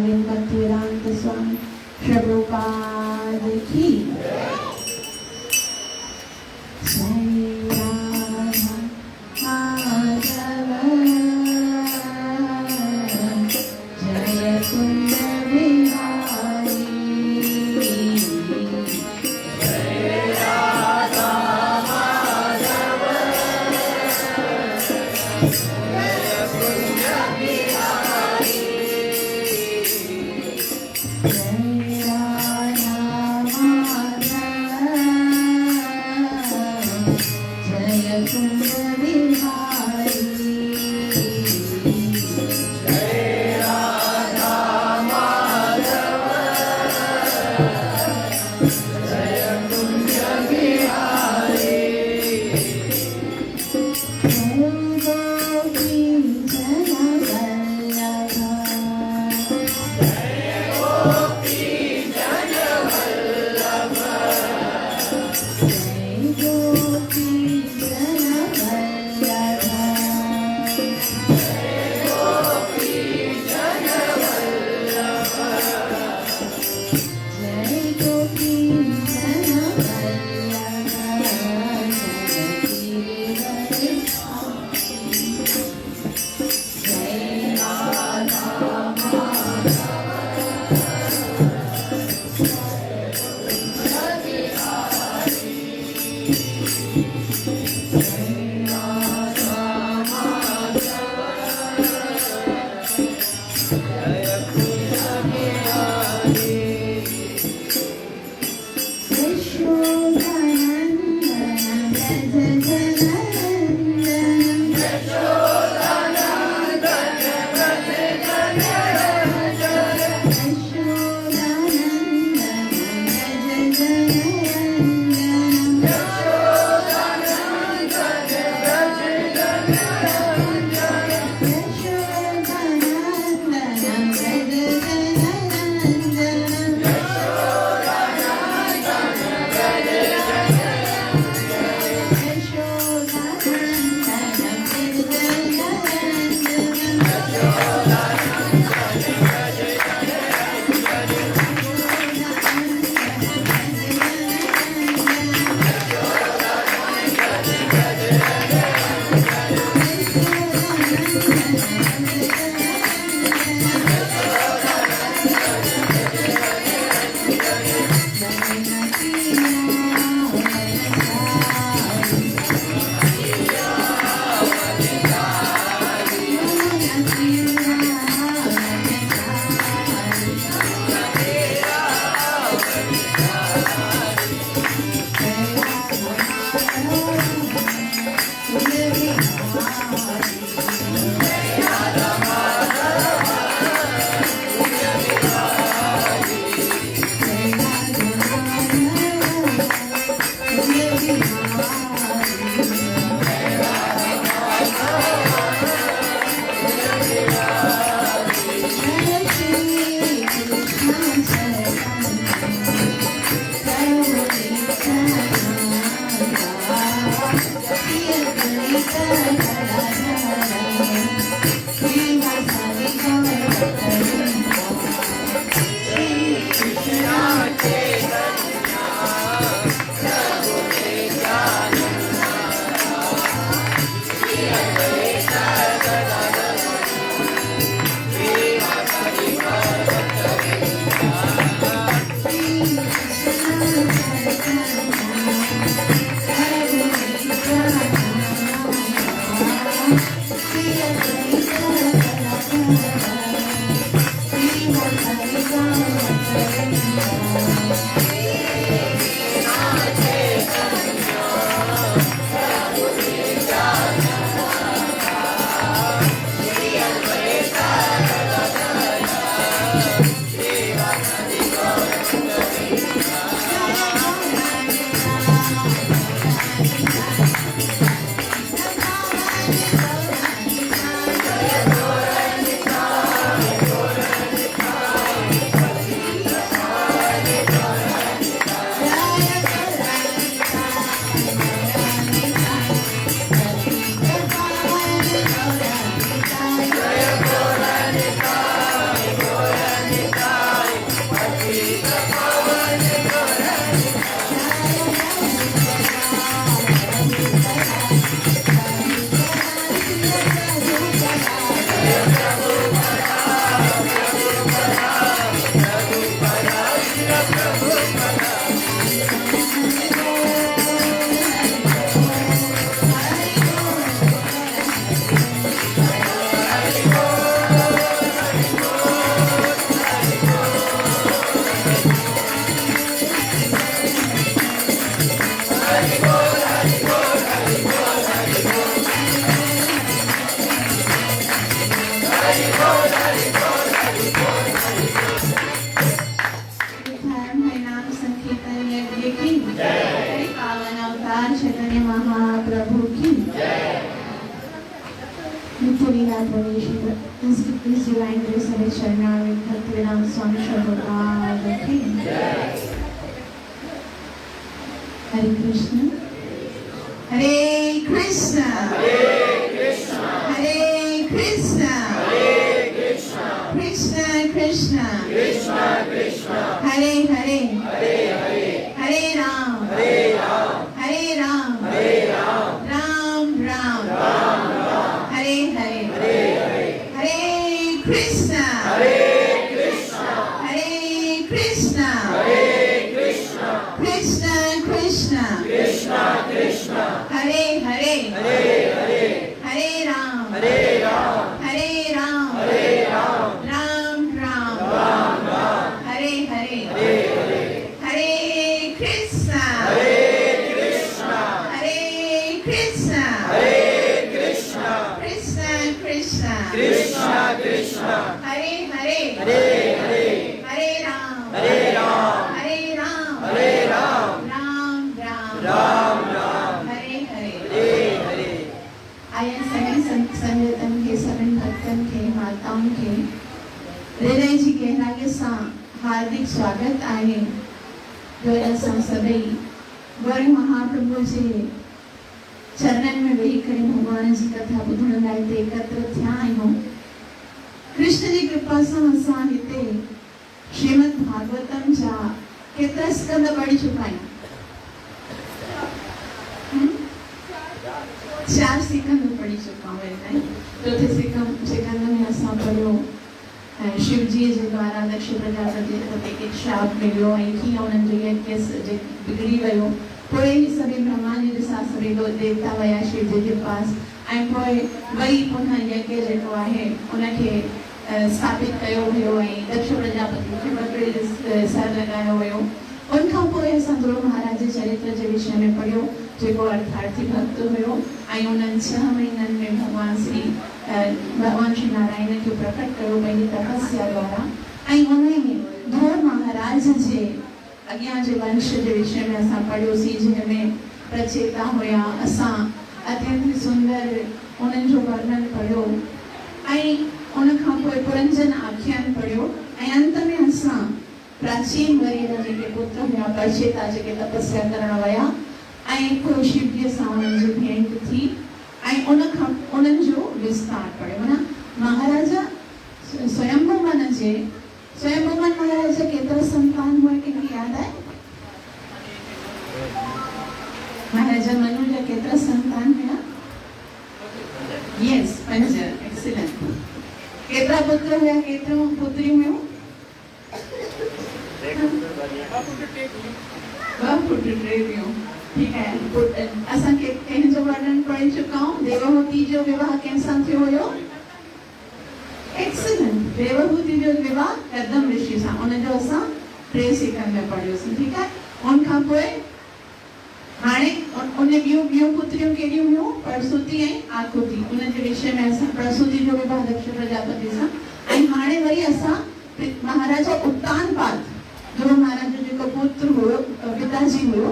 Bhaktivedanta Swami Prabhupada ki Jai Radha Madhava Jaya Kunda Vihari लीला प्रवेश इस divine grace हमें शरणागत भक्तिवेदांत स्वामी प्रभुपाद की हरे कृष्ण हरे कृष्ण हरे कृष्ण कृष्ण कृष्ण हरे हरे हरे राम हरे राम राम राम हरे हरे हरे कृष्ण हरे कृष्ण कृष्ण कृष्ण हरे हरे हरे राम हरे राम राम राम हरे हरे हरे कृष्ण हरे कृष्ण कृष्ण हरे हरे राम राम हरे हरे आया सभी संगतन के सभी भक्तन के माताओं के हृदय जी गहराई सां हार्दिक स्वागत आहे जो असां सभई गौरी महाप्रभु जे चरणन में वेही करे भगवान जी कथा ॿुधण लाइ हिते एकत्र थिया आहियूं। कृष्ण जी कृपा सां असां हिते श्रीमद भागवतम जा केतिरा स्कंद पढ़ी चुका आहियूं। 4 सिकंद पढ़ी चुका हूं। चौथे सिकंद में असां पढ़ियो शिव जी जे द्वारा दक्ष प्रजापति खे श्राप मिलियो ऐं कीअं उन्हनि जो यज्ञ बिगड़ी वियो। पोइ ही सभी ब्रह्मांड जे सां सभी देवता विया शिव जी के पास ऐं पोइ वरी पुनः यज्ञ जेको आहे उनखे स्थापित कयो वियो ऐं दक्ष प्रजापति खे बकरी सर लॻायो वियो। उनखां पोइ असां ध्रुव महाराज जे चरित्र जे विषय में पढ़ियो जेको अर्थार्थी भक्त हुयो ऐं उन्हनि 6 महीननि में भगवान श्री नारायण खे प्रकट कयो पंहिंजी तपस्या द्वारा ऐं उन में ध्रुव महाराज जे अॻियां जे वंश जे विषय में असां पढ़ियोसीं जंहिंमें प्रचेता हुया। असां अत्यंत सुंदर उन्हनि जो वर्णन पढ़ियो ऐं उनखां पोइ पुरंजन आख्यान पढ़ियो ऐं अंत में असां प्राचीन वरी जेके पुत्र हुआ प्रचेता जेके तपस्या करण विया ऐं पोइ शिवजीअ सां उन्हनि जी भेंट थी ऐं उन्हनि जो विस्तार पढ़ियो। माना महाराजा स्वयंभूमन महाराज जा केतिरा संतान हुआ कंहिंखे यादि आहे? महाराजा मनु जा केतिरा संतान हुआ? यस 5 एक्सीलेंट। केतिरा पुत्र हुआ केतिरियूं पुत्रियूं हुयूं? 2 पुट 3 हुयूं। ठीक है असां कंहिंजो वर्णन पढ़ी चुका आहियूं। देवहूति जो विवाह कंहिंसां थियो हुयो? एक्सीलेंट। देवहूति जो विवाह कदम ऋषि सां उनजो असां 3 सिकंद में पढ़ियोसीं। ठीक है उनखां पोइ हाणे उन ॿियूं पुत्रियूं कहिड़ियूं हुयूं? प्रसूति ऐं आकुति। उनजे विषय में असां प्रसूति जो विवाह दक्ष प्रजापति सां ऐं हाणे वरी असां महाराजा उत्तानपाद ध्रुव महाराज जो जेको पुत्र हुयो पिताजी हुयो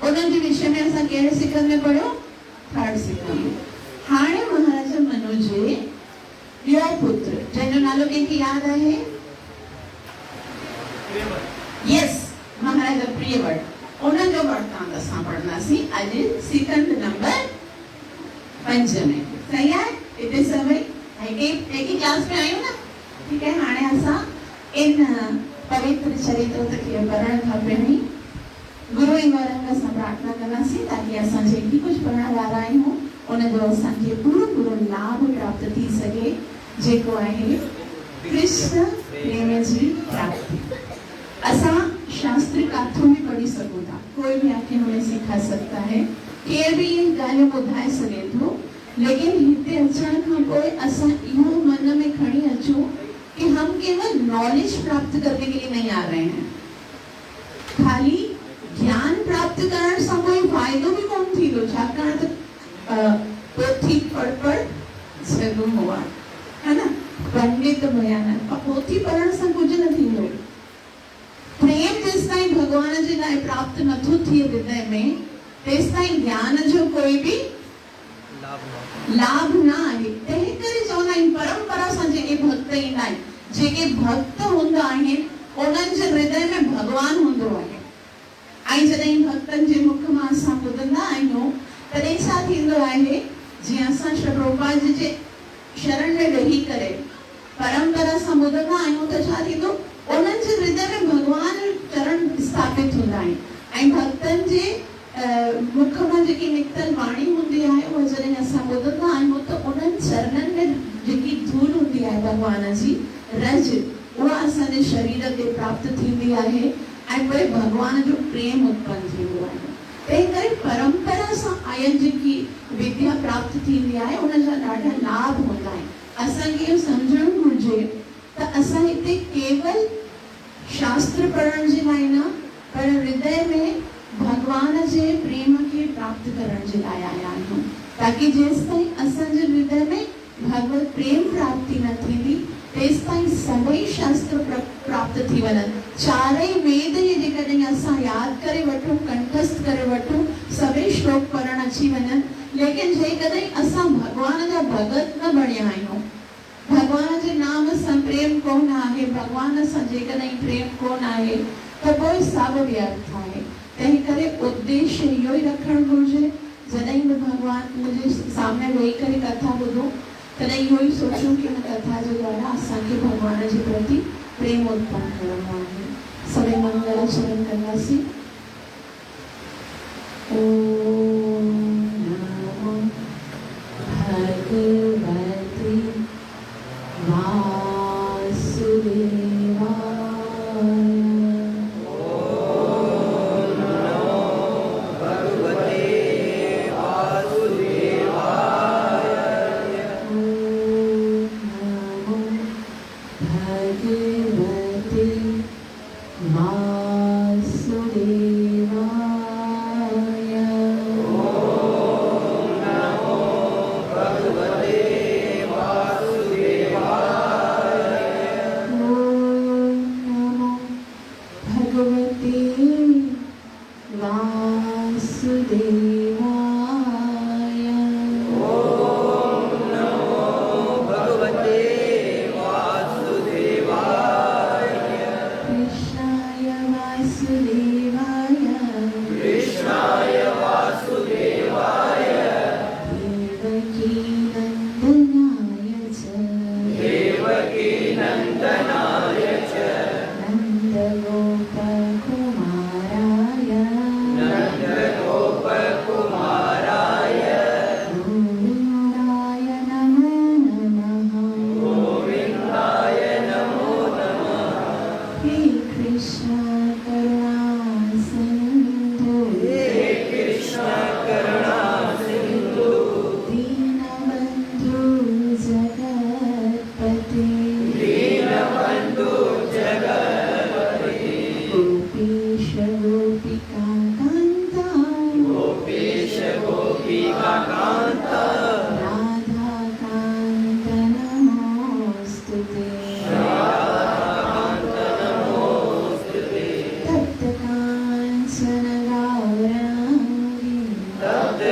उन्हनि जे विषय में असां कहिड़े सिकंद में पढ़ियो? 3rd सिकंद। हाणे महाराजा मनु जे ॿियो पुत्र जंहिंजो नालो कंहिंखे यादि आहे? यस महाराजा प्रियवट। उनजो वृतांत असां पढ़ंदासीं अॼु सिकंद नंबर 5 में। सही आहे? हिते सभई एक ही क्लास में आहियूं न? ठीक है हाणे असां इन पवित्र चरित्र खे पढ़ण खां पहिरीं गुरु ऐं गौरंग सां प्रार्थना कंदासीं ताकि असां जेकी कुझु पढ़ण वारा आहियूं उनजो असांखे पूरो लाभ प्राप्त थी सघे जेको आहे कृष्ण प्रेम जी प्राप्ति। असां शास्त्र काथों में पढ़ी सघूं था। कोई भी आके हमें सिखा सकता है केर भी ये ॻाल्हियूं ॿुधाए सघे थो लेकिन हिते अचण खां पोइ असां इहो मन में खणी अचूं कि हम केवल नॉलेज प्राप्त करने के लिए नहीं आ रहे हैं। खाली ज्ञान प्राप्त करण सां कोई फ़ाइदो भी कोन थींदो छाकाणि त पोथी पढ़ सघूं हुआ है ना पंडित बयान पोथी पढ़ण सां कुझु न थींदो। प्रेम जेसिताईं भगवान जे लाइ प्राप्त नथो थिए हृदय में तेसिताईं ज्ञान जो कोई भी लाभ न आहे। तंहिं करे चवंदा आहिनि परंपरा सां जेके भक्त ईंदा आहिनि, जेके भक्त हूंदा आहिनि उन्हनि जे हृदय में भगवान हूंदो आहे। ऐं जॾहिं भक्तनि जे मुख मां असां ॿुधंदा आहियूं तॾहिं छा थींदो आहे, जीअं असां श्री प्रभुपाद जी जे शरण में वेही करे परंपरा सां ॿुधंदा आहियूं त छा थींदो, उन्हनि जे हृदय में भगवान चरण स्थापित हूंदा आहिनि। ऐं भक्तनि जे मुख मां जेकी निकतल वाणी हूंदी आहे उहा जॾहिं असां ॿुधंदा आहियूं त उन्हनि चरणनि में जेकी धूल हूंदी आहे भगवान जी रज, उहा असांजे शरीर ते प्राप्त थींदी आहे ऐं पोइ भगवान जो प्रेम उत्पन्न थींदो आहे। तंहिं करे परंपरा सां आयल जेकी विद्या प्राप्त थींदी आहे उन जा ॾाढा लाभ हूंदा आहिनि। असांखे इहो सम्झणु घुरिजे त असां हिते केवल शास्त्र पढ़ण जे लाइ न, पर हृदय में भगवान जे प्रेम खे प्राप्त करण जे लाइ आया आहियूं, ताकि जेसि ताईं असांजे हृदय में भगवत प्रेम प्राप्ति न थींदी तेसि ताईं सभई शास्त्र प्राप्त थी वञनि। चारई वेद जेकॾहिं असां यादि करे वठूं, कंठस्थ करे वठूं, सभई श्लोक पढ़ण अची वञनि, लेकिन जेकॾहिं असां भगवान जा भगत न बणिया आहियूं, भगवान जे नाम सां प्रेम कोन आहे, भगवान सां जेकॾहिं प्रेम कोन आहे त पोइ सभु व्यर्थ आहे। तंहिं करे उद्देश्य इहो ई रखणु घुरिजे, जॾहिं बि भगवान मुंहिंजे सामने वेही करे कथा ॿुधो तॾहिं इहो ई सोचूं कि हिन कथा जे द्वारा असांखे भगवान जे प्रति प्रेम उत्पन्न करणो आहे। सभई मंगलाचरण कंदासीं। ओम नमो भगवते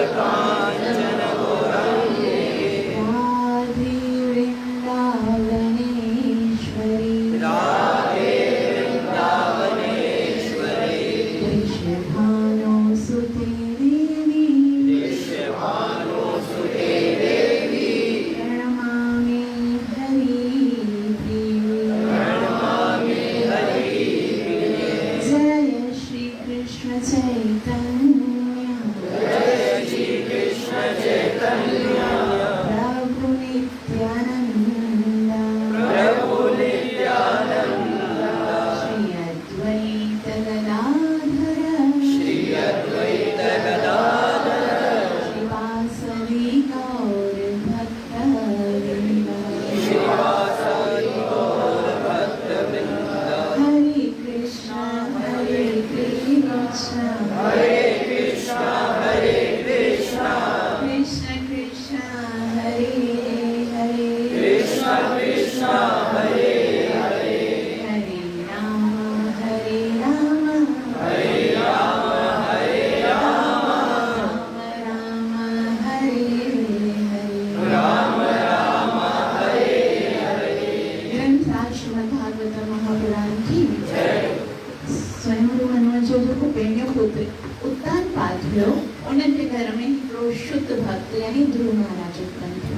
जो जेको पहिरियों पुत्र उत्तानपाद हुयो उनके घर में हिकिड़ो शुद्ध भक्त यानी ध्रुव महाराज उत्पन्न थियो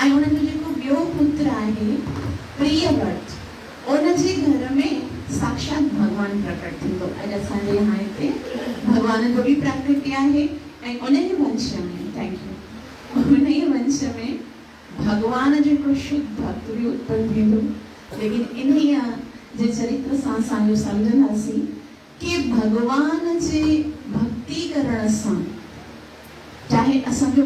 ऐं उनजो जेको ॿियो पुत्र आहे प्रियव्रत उनजे घर में साक्षात भगवान प्रकट थींदो। अॼु असांजे यहाँ हिते भगवान जो बि प्राकट्य आहे ऐं उनजे वंश में थैंक यू उनजे वंश में भगवान जेको शुद्ध भक्त बि उत्पन्न थींदो। लेकिन इन्हीअ जे चरित्र सां असां इहो सम्झंदासीं कि भगवान जे भक्ति करण सां चाहे असांजो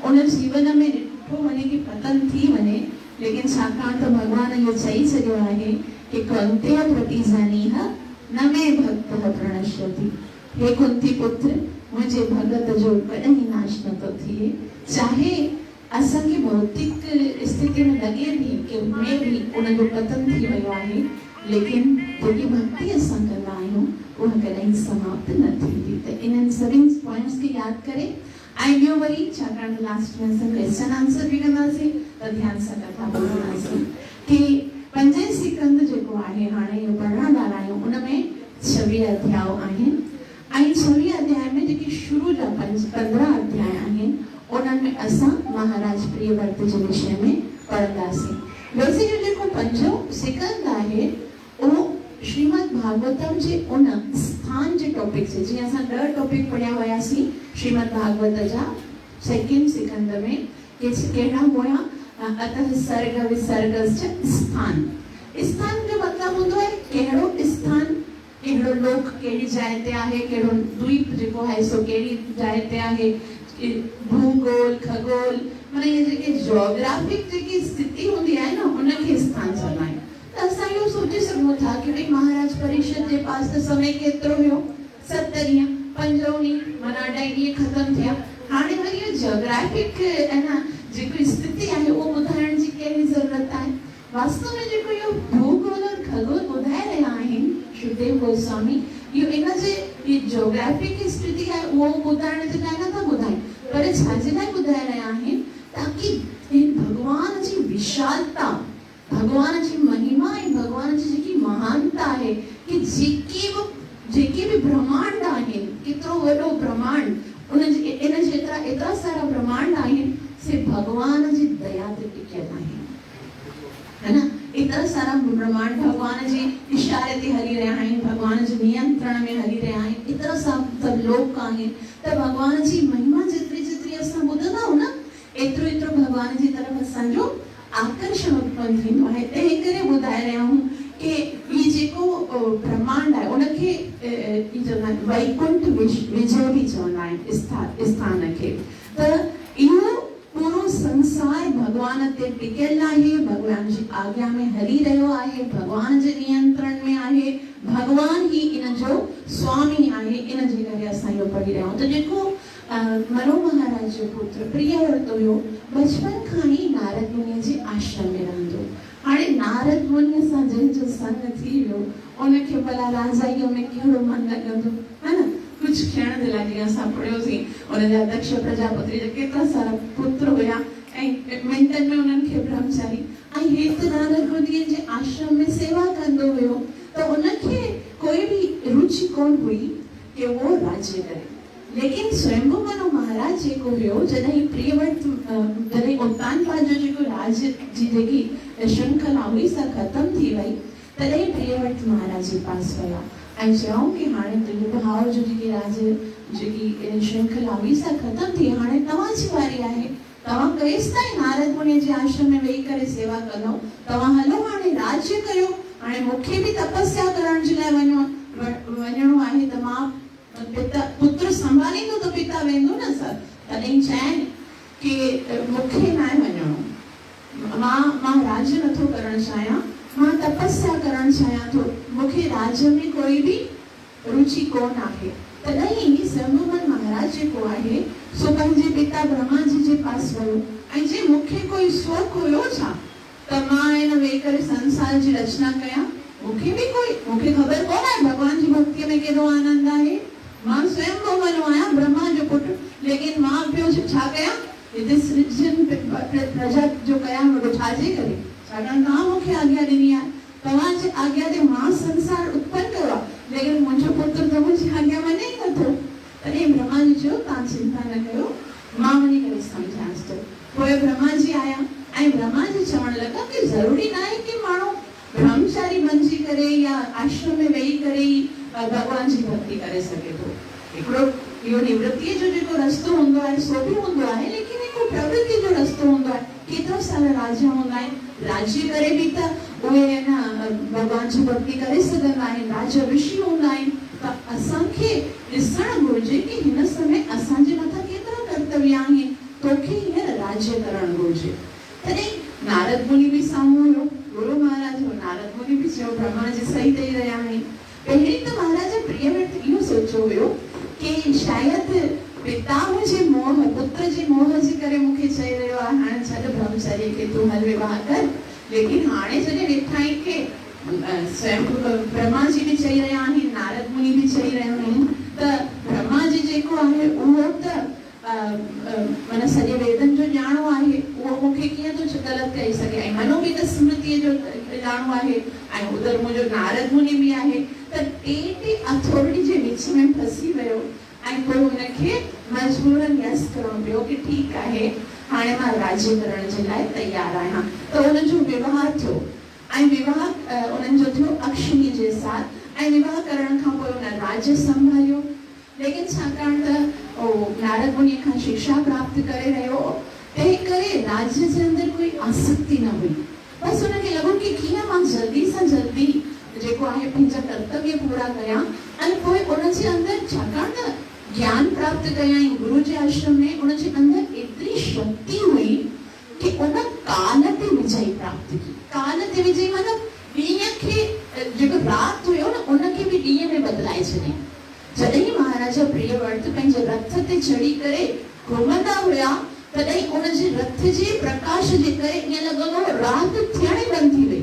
उन जीवन में ॾिठो वञे कि पतन थी वञे, लेकिन छाकाणि त भगवान इहो चई छॾियो आहे कि कौन्तेय प्रतिजानीह न मे भक्तः प्रणश्यति। हे कुंती पुत्र मुंहिंजे भगत जो कॾहिं नाश नथो थिए। चाहे असांखे भौतिक स्थिति में लॻे थी कि में बि उनजो पतन थी वियो आहे, लेकिन जेकी भक्ति असां कंदा आहियूं उहा कॾहिं समाप्त न थींदी। त इन्हनि सभिनी पॉइंट्स खे यादि करे ऐं ॿियो वरी छाकाणि लास्ट में असां क्वेश्चन आंसर बि कंदासीं त ध्यान सां कथा ॿुधंदासीं कि पंजे सिकंद जेको आहे हाणे इहो पढ़ण वारा आहियूं उनमें 26 अध्याय आहिनि ऐं 26 अध्याय में जेके शुरू जा 15 अध्याय आहिनि उन्हनि में असां महाराज प्रियव्रत जे विषय में पढ़ंदासीं। वैसे जो जेको पंजो सिकंद आहे उहो श्रीमद् भागवतम जे उन स्थान जे टॉपिक से जीअं असां 10 टॉपिक पढ़िया हुयासीं श्रीमद् भागवत जा सेकेंड सिकंद में कहिड़ा हुया अतः सर्ग विसर्गश्च स्थान। स्थान जो मतलब हूंदो आहे कहिड़ो स्थान, कहिड़ो लोक कहिड़ी जाइ ते आहे, कहिड़ो द्वीप जेको आहे सो कहिड़ी जाइ ते आहे, भूगोल खगोल माने ये जेके ज्योग्राफिक जेकी स्थिति हूंदी आहे न उनखे स्थान चवंदा आहियूं। त असां इहो सोचे सघूं था कि भई महाराज परीक्षित जे पास त समय केतिरो हुयो 7 ॾींहं 5 ॾींहं माना 2 ॾींहं ख़तम थिया। हाणे वरी इहो ज्योग्राफिक है न जेको स्थिति आहे उहो ॿुधाइण जी कहिड़ी ज़रूरत आहे। वास्तव में जेको इहो भूगोल और खगोल ॿुधाए रहिया आहिनि शुकदेव गोस्वामी इहो इन जे ये ज्योग्राफिक स्थिति आहे उहो ॿुधाइण जे लाइ नथा ॿुधाइनि, पर छाजे लाइ ॿुधाए रहिया आहिनि ताकि भगवान जी विशालता, भगवान जी महिमा ऐं भगवान जी जेकी महानता आहे कि जेके भी ब्रह्मांड आहिनि केतिरो वॾो ब्रह्मांड उन इन जेतिरा एतिरा सारा ब्रह्मांड आहिनि से भगवान जी दया ते टिकियल आहिनि, है ना। एतिरा सारा ब्रह्मांड भगवान जे इशारे ते हली रहिया आहिनि, भगवान जे नियंत्रण में हली रहिया आहिनि, एतिरा सभु लोक आहिनि। त भगवान जी महिमा जेतिरी जेतिरी असां ॿुधंदा आहियूं न एतिरो एतिरो भगवान जी तरफ़ असांजो आकर्षण उत्पन्न थींदो आहे। तंहिं करे ॿुधाए रहिया आहियूं कि ही जेको ब्रह्मांड आहे उनखे वैकुंठ विजय भी चवंदा आहिनि स्थान खे। त इहो पूरो संसार भगवान ते टिकियल आहे, भगवान जी आज्ञा में हली रहियो आहे, भगवान जे नियंत्रण में आहे, भगवान ही इन जो स्वामी आहे। इन जे करे असां इहो पढ़ी रहिया आहियूं। त जेको मनो महाराज जो पुत्र प्रियव्रत हुयो बचपन खां ई नारद मुनि जे आश्रम में रहंदो। हाणे नारद मुनि सां जंहिंजो संग थी वियो उनखे भला राजाईअ में कहिड़ो मन लॻंदो, है न। कुछ क्षण जे लाइ जीअं असां पढ़ियोसीं उनजा दक्ष प्रजापति जा केतिरा सारा पुत्र हुया ऐं मिंटनि में उन्हनि खे ब्रह्मचारी ऐं हेत नारद मुनि जे आश्रम में सेवा कंदो हुयो। त उनखे कोई भी रुचि कोन हुई कि वो राज्य करे, लेकिन स्वयंभू मनु महाराज जेको हुयो जॾहिं प्रियव्रत जॾहिं उत्तानपाद जो जेको राज्य जी जेकी श्रृंखला हुई सा ख़त्म थी वई तॾहिं प्रियव्रत महाराज जे पास विया ऐं चयूं कि हाणे तुंहिंजो भाउ जो जेकी राज्य जेकी श्रृंखला हुई सा ख़त्म थी, हाणे तव्हांजी वारी आहे। तव्हां केसि ताईं नारद मुनि जे आश्रम में वेही करे सेवा कंदो, तव्हां हलो हाणे राज्य कयो। हाणे मूंखे बि तपस्या करण जे लाइ वञणो आहे त मां पुत्र संभालींदो त पिता वेंदो न सर। तॾहिं चइनि कि मूंखे न वञणो, मां राज्य नथो करणु चाहियां, मां तपस्या करणु चाहियां थो, मूंखे राज्य में कोई भी रुचि कोन आहे। तॾहिं स्वयंभू मनु महाराज जेको आहे सो पंहिंजे पिता ब्रह्मा जी जे पास वियो ऐं जे मूंखे कोई शौक़ु हुयो छा त मां इन वेही करे संसार जी रचना कयां, मूंखे ख़बर कोन आहे भगवान जी भक्ति में केॾो आनंद आहे। मां स्वयं मनु आहियां ब्रह्मा जो पुटु, लेकिन मां ॿियो छा कयां हिते सृजन प्रजा जो कयां वॾो छाजे करे, छाकाणि तव्हां मूंखे आज्ञा ॾिनी आहे, तव्हांजे आज्ञा ते मां संसार उत्पन्न कयो आहे, लेकिन पुत्र तो मुझे आज्ञा में नहीं नथो। तॾहिं ब्रह्मा जी चयो तव्हां चिंता न कयो, मां वञी करे सम्झांसि थो। पोइ ब्रह्मा जी आया ऐं ब्रह्मा जी चवण लॻा कि ज़रूरी न आहे कि माण्हू ब्रह्मचारी बणिजी करे या आश्रम में वेही करे भगवान जी भक्ति करे सघे थो। हिकिड़ो इहो निवृत्तीअ जो जेको रस्तो हूंदो आहे सो बि हूंदो आहे, लेकिन हिकु प्रवृत्ति जो रस्तो हूंदो आहे। केतिरा सारा राजा हूंदा आहिनि, राज्य करे बि त उहे न भगवान जी भक्ति करे सघंदा आहिनि, राजा ऋषि हूंदा आहिनि। त असांखे ॾिसणु घुरिजे कि हिन समय असांजे मथां केतिरा कर्तव्य आहिनि, तोखे हींअर राज्य करणु घुरिजे। तॾहिं नारद मुनि बि साम्हूं हुयो, गुरु महाराज हो। नारद मुनि बि चयो ब्रह्मा जी सही चई रहिया आहिनि। पहिरीं त महाराज प्रियव्रत इहो सोचियो हुयो कि शायदि पिता मुंहिंजे मोह, पुत्र जे मोह जे करे मूंखे चई रहियो आहे हाणे छॾ ब्रह्मचर्य खे तूं हल विवाह कर। लेकिन हाणे जॾहिं ॾिठाई खे स्वयं ब्रह्मा जी बि चई रहिया आहिनि, नारद मुनि बि चई रहिया आहिनि, त ब्रह्मा जी जेको आहे उहो त मन सॼे वेदनि जो ॼाणो आहे, उहो मूंखे कीअं थो ग़लति कही सघे। ऐं मनोविद स्मृतिअ जो ॼाणो आहे ऐं उधर मुंहिंजो नारद मुनि बि आहे। त टे अथॉरिटी जे विच में फसी वियो ऐं पोइ हुनखे मजबूरन यस करणो पियो कि ठीकु आहे हाणे मां राज्य करण जे लाइ तयार आहियां। त हुनजो विवाह थियो ऐं विवाह उन्हनि जो थियो अक्षिणी जे साथ। ऐं विवाह करण खां पोइ हुन राज्य संभालियो। लेकिन छाकाणि त नारद मुनि खां शिक्षा प्राप्त करे रहियो, तंहिं करे राज्य जे अंदरि कोई आसक्ति न हुई। बसि हुनखे लॻो कि कीअं मां जल्दी सां जल्दी जेको आहे पंहिंजा कर्तव्य पूरा कयां। ऐं पोइ उनजे अंदरि छाकाणि त ज्ञान प्राप्त कयाई गुरु जे आश्रम में, उनजे अंदरि एतिरी शक्ति हुई कि उन काल ते विजय प्राप्त की। काल ते विजय मतिलबु ॾींहं खे जेको राति हुयो न उनखे बि ॾींहं में बदिलाए छॾियईं। जॾहिं महाराजा प्रियव्रत पंहिंजे रथ ते चढ़ी करे घुमंदा हुया, तॾहिं उनजे रथ जे प्रकाश जे करे ईअं लॻंदो राति थियण ई बंदि थी वई।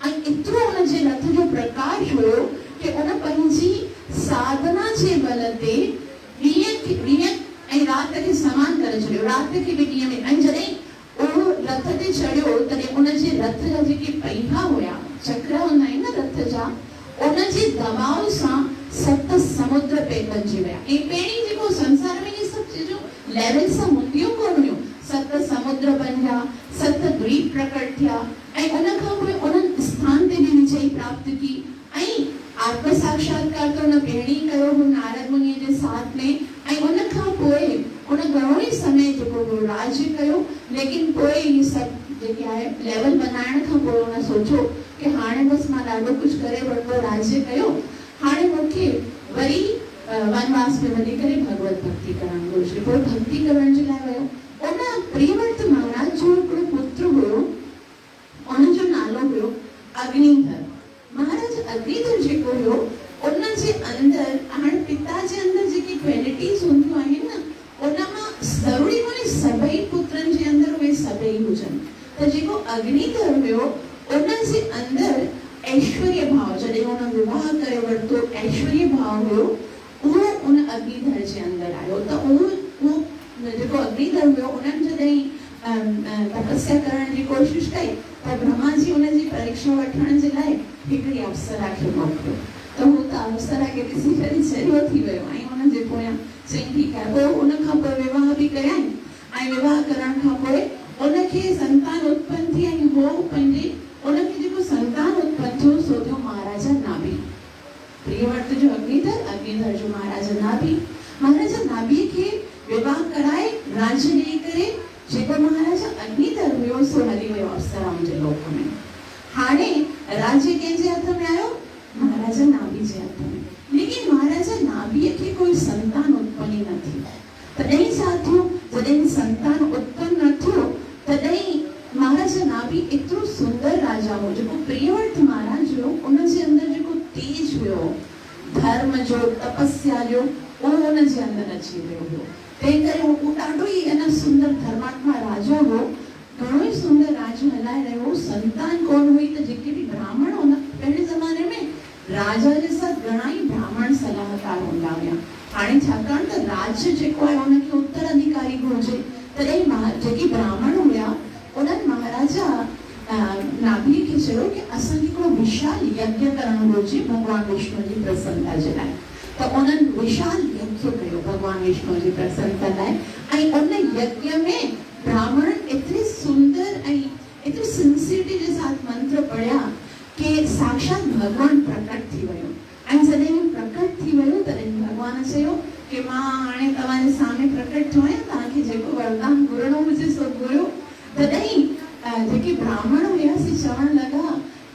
ऐं एतिरो उनजे रथ जो प्रकाश हुयो कि उन पंहिंजी साधना जे बल ते ॾींहं ऐं राति खे समान करे छॾियो, राति खे बि ॾींहं में। ऐं जॾहिं उहो रथ ते चढ़ियो तॾहिं उनजे रथ जा जेके पहिया हुया, चक्र हूंदा आहिनि न रथ जा, उनजे दबाव सां 7 समुद्र पेकजी विया। ऐं पहिरीं जेको संसार में इहे सभु चीजूं लेवल सां हूंदियूं कोन हुयूं। 7 समुद्र बणिया, 7 द्वीप प्रकट थिया ऐं उन खां पोइ उन्हनि स्थान ते बि विजय प्राप्त की। ऐं आत्म साक्षात्कार त उन पहिरीं कयो हो नारद मुनिअ जे साथ में। ऐं उन खां पोइ उन घणो ई समय जेको राज्य कयो। लेकिन पोइ इहे सभु जेके आहे लेवल बनाइण खां पोइ उन सोचो कि हाणे बसि मां ॾाढो कुझु करे वरितो, राज्य कयो, हाणे मूंखे वरी वनवास में वञी करे भगवत भक्ति करणु घुरिजे। पोइ भक्ति करण जे लाइ वियो। उन प्रियव्रत महाराज जो हिकिड़ो पुत्र हुयो, उनजो नालो हुयो अग्निधर। महाराज अग्निधर जेको हुयो उनजे अंदरि हाणे पिता जे अंदरि जेकी क्वालिटीज़ हूंदियूं आहिनि न, उन मां ज़रूरी कोन्हे सभई पुत्रनि जे अंदरि उहे सभई हुजनि। त जेको अग्निधर हुयो उनजे अंदरि ऐश्वर्य भाव, जॾहिं उन विवाह करे वरितो, ऐश्वर्य भाव हुयो, उहो उन अग्निधर जे अंदरि आयो। त उहो जेको अग्निधर हुयो उन्हनि जॾहिं तपस्या करण जी कोशिशि कई त ब्रह्मा जी उनजी परीक्षा वठण जे लाइ हिकिड़ी अप्सरा खे मोकिलियो। त हू त अप्सरा खे ॾिसी करे चरियो थी वियो ऐं उनजे पोयां चई ठीकु आहे। पोइ उन खां पोइ विवाह बि कयाई ऐं विवाह करण खां पोइ उनखे संतान उत्पन्न थी। ऐं हो पंहिंजे उनखे जेको संतान उत्पन्न थियो सो थियो महाराजा नाभि। प्रियव्रत जो अग्निधर, अग्निधर जो महाराजा नाभि। महाराजा नाभि खे विवाह कराए राज्य ॾेई करे जेको महाराजा अग्निधर हुयो सो हली वियो अप्सराउनि जे लोक में। हाणे राज्य कंहिंजे हथ में आयो? महाराजा नाभि जे हथ में। लेकिन महाराजा नाभिअ खे कोई संतान उत्पन्न न थी। तॾहिं छा थियो? जॾहिं संतान उत्पन्न न थियो तॾहिं महाराजा नाभि एतिरो सुंदर राजा हो। जेको प्रियव्रत महाराज हुयो उनजे अंदरि जेको तेज हुयो धर्म जो, तपस्या जो, उहो उनजे अंदरि अची वियो हुयो। तंहिं करे उहो ॾाढो ई अञा सुंदर धर्मात्मा राजा हो, घणो ई सुंदर राज्य हलाए रहियो। संतान कोन हुई त जेके बि ब्राह्मण हूंदा, पहिरें ज़माने में राजा जे साथ घणा ई ब्राह्मण सलाहकार हूंदा हुया। हाणे छाकाणि त राज्य जेको आहे उनखे उत्तराधिकारी घुरिजे, तॾहिं जेके ब्राह्मण हुया उन्हनि महाराजा नाभि खे चयो कि असांखे हिकिड़ो विशाल यज्ञ करणु घुरिजे भगवान विष्णु जी प्रसन्नता जे लाइ। त उन्हनि विशाल यज्ञ कयो भगवान विष्णु जी प्रसन्नता लाइ। ऐं उन यज्ञ में ब्राह्मण एतिरे सुंदर ऐं एतिरी सिंसियरिटी जे साथ मंत्र पढ़िया कि साक्षात भगवान प्रकट थी वियो। ऐं जॾहिं प्रकट थी वियो तॾहिं भगवान चयो कि मां हाणे तव्हांजे साम्हूं प्रकट थियो आहियां, तव्हांखे जेको वरदान घुरणो हुजे सो घुरियो। तॾहिं जेके ब्राह्मण हुया से चवण लगा